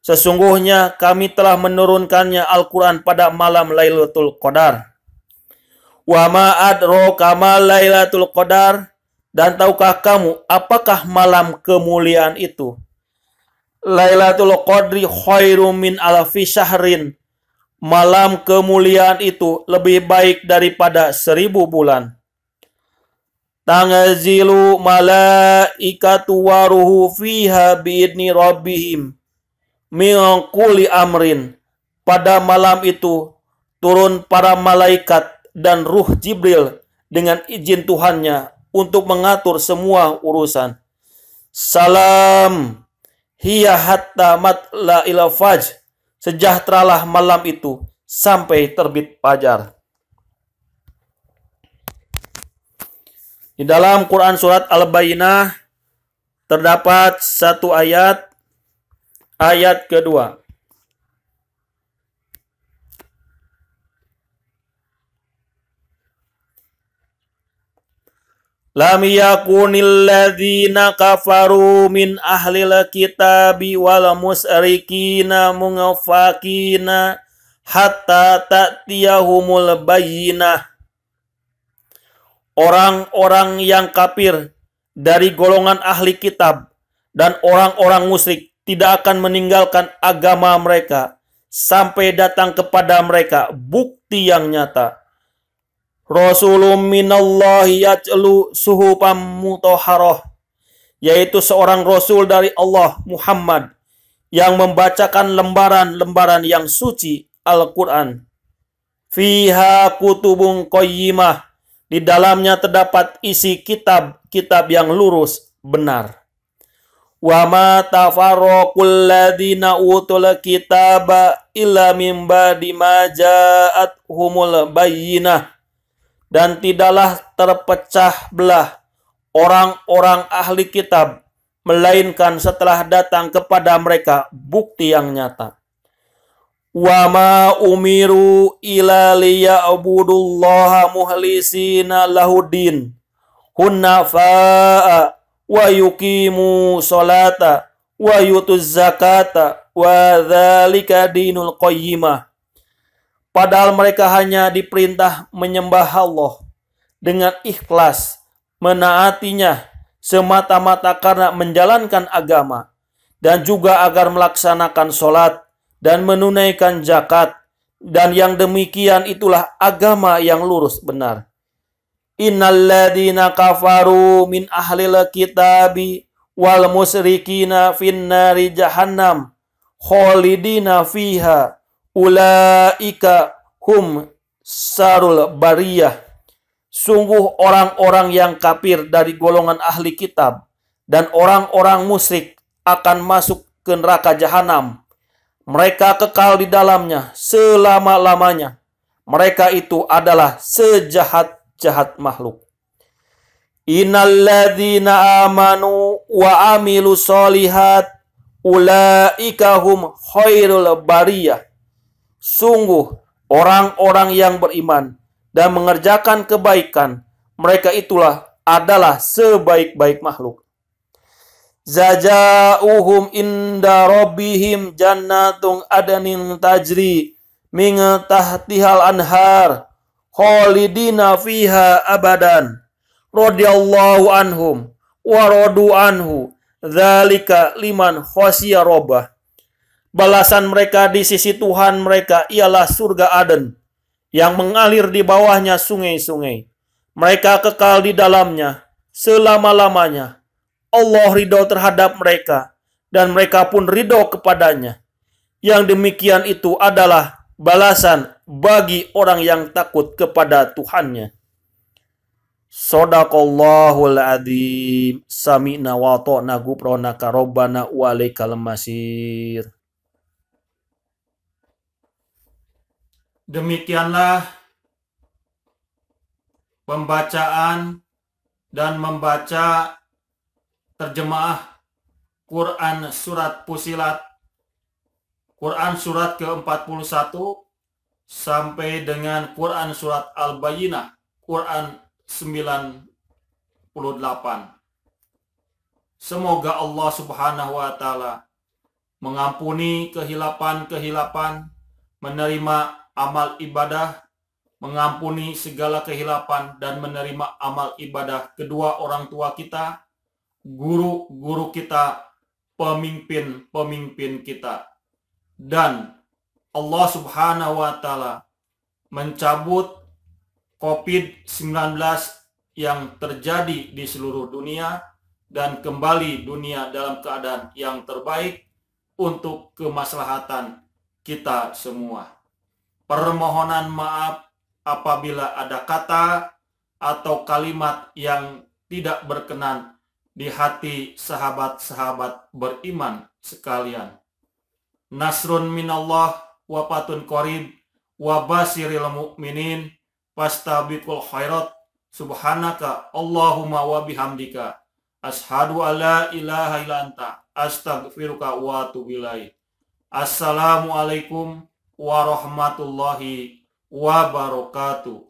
S1: sesungguhnya kami telah menurunkannya Al-Quran pada malam Lailatul Qadar. Wa ma adraka ma Lailatul Qadar, dan tahukah kamu apakah malam kemuliaan itu? Lailatul Qadri khairum min alfi syahrin, malam kemuliaan itu lebih baik daripada 1000 bulan. Tanzilu malaikatu waruhu fiha biidni rabbihim min kulli amrin, pada malam itu turun para malaikat dan ruh Jibril dengan izin Tuhannya untuk mengatur semua urusan. Salam hiya hatta matla'il fajr, sejahteralah malam itu sampai terbit fajar. Di dalam Quran surat Al-Bayyinah terdapat satu ayat kedua. Lam yakunil ladzina kafaru min ahlil kitabi wal musyrikina munafaqina hatta ta'tiyahumul bayyinah. Orang-orang yang kafir dari golongan ahli kitab dan orang-orang musyrik tidak akan meninggalkan agama mereka sampai datang kepada mereka bukti yang nyata. Rasulun minallahi yatlu suhufan mutahharah, yaitu seorang rasul dari Allah, Muhammad, yang membacakan lembaran-lembaran yang suci Al-Quran. Fiha kutubun qayyimah, di dalamnya terdapat isi kitab-kitab yang lurus benar. Wa ma tafarraqul ladzina utul kitaba illa min ba'di ma ja'atuhumul bayyinah, dan tidaklah terpecah belah orang-orang ahli kitab melainkan setelah datang kepada mereka bukti yang nyata. Wa ma umiru ila liya'budullaha muhlisina lahuddin hunafa'a wa yuqimu sholata wa yutuz zakata wa dzalika dinul qayyimah. Padahal mereka hanya diperintah menyembah Allah dengan ikhlas, menaatinya semata-mata karena menjalankan agama, dan juga agar melaksanakan sholat dan menunaikan zakat, dan yang demikian itulah agama yang lurus benar. Innalladzina kafaru min ahlil kitabi wal musyrikina finnari jahannam khalidina fiha ulaika hum sarul bariyah. Sungguh orang-orang yang kafir dari golongan ahli kitab dan orang-orang musyrik akan masuk ke neraka jahanam. Mereka kekal di dalamnya selama-lamanya. Mereka itu adalah sejahat-jahat makhluk. Innalladzina amanu wa amilu sholihat ulaika hum khairul bariyah. Sungguh orang-orang yang beriman dan mengerjakan kebaikan, mereka itulah adalah sebaik-baik makhluk. Zaja'uhum inda rabbihim jannatun adnin tajri min tahtihal anhar khalidina fiha abadan radhiyallahu anhum wa radu anhu dzalika liman khasyiya rabbah. Balasan mereka di sisi Tuhan mereka ialah surga Aden yang mengalir di bawahnya sungai-sungai. Mereka kekal di dalamnya selama-lamanya. Allah ridho terhadap mereka, dan mereka pun ridho kepadanya. Yang demikian itu adalah balasan bagi orang yang takut kepada Tuhannya. Shadaqallahul adzim. Sami'na wa ta'na ghufranaka rabbana wa alaikal masir. Demikianlah pembacaan dan membaca terjemah Quran Surat Fussilat, Quran Surat ke-41 sampai dengan Quran Surat Al-Bayyinah, Quran 98. Semoga Allah Subhanahu wa Ta'ala mengampuni kehilapan-kehilapan, menerima amal ibadah, mengampuni segala kehilapan, dan menerima amal ibadah kedua orang tua kita, guru-guru kita, pemimpin-pemimpin kita. Dan Allah Subhanahu wa Ta'ala mencabut COVID-19 yang terjadi di seluruh dunia dan kembali dunia dalam keadaan yang terbaik untuk kemaslahatan kita semua. Permohonan maaf apabila ada kata atau kalimat yang tidak berkenan di hati sahabat-sahabat beriman sekalian. Nasrun minallah wa fatun qarib wa basiril mu'minin fastabiqul khairat subhanaka Allahumma wa bihamdika ashhadu an la ilaha illa anta astaghfiruka wa atubu ilaik. Assalamualaikum warahmatullahi wabarakatuh.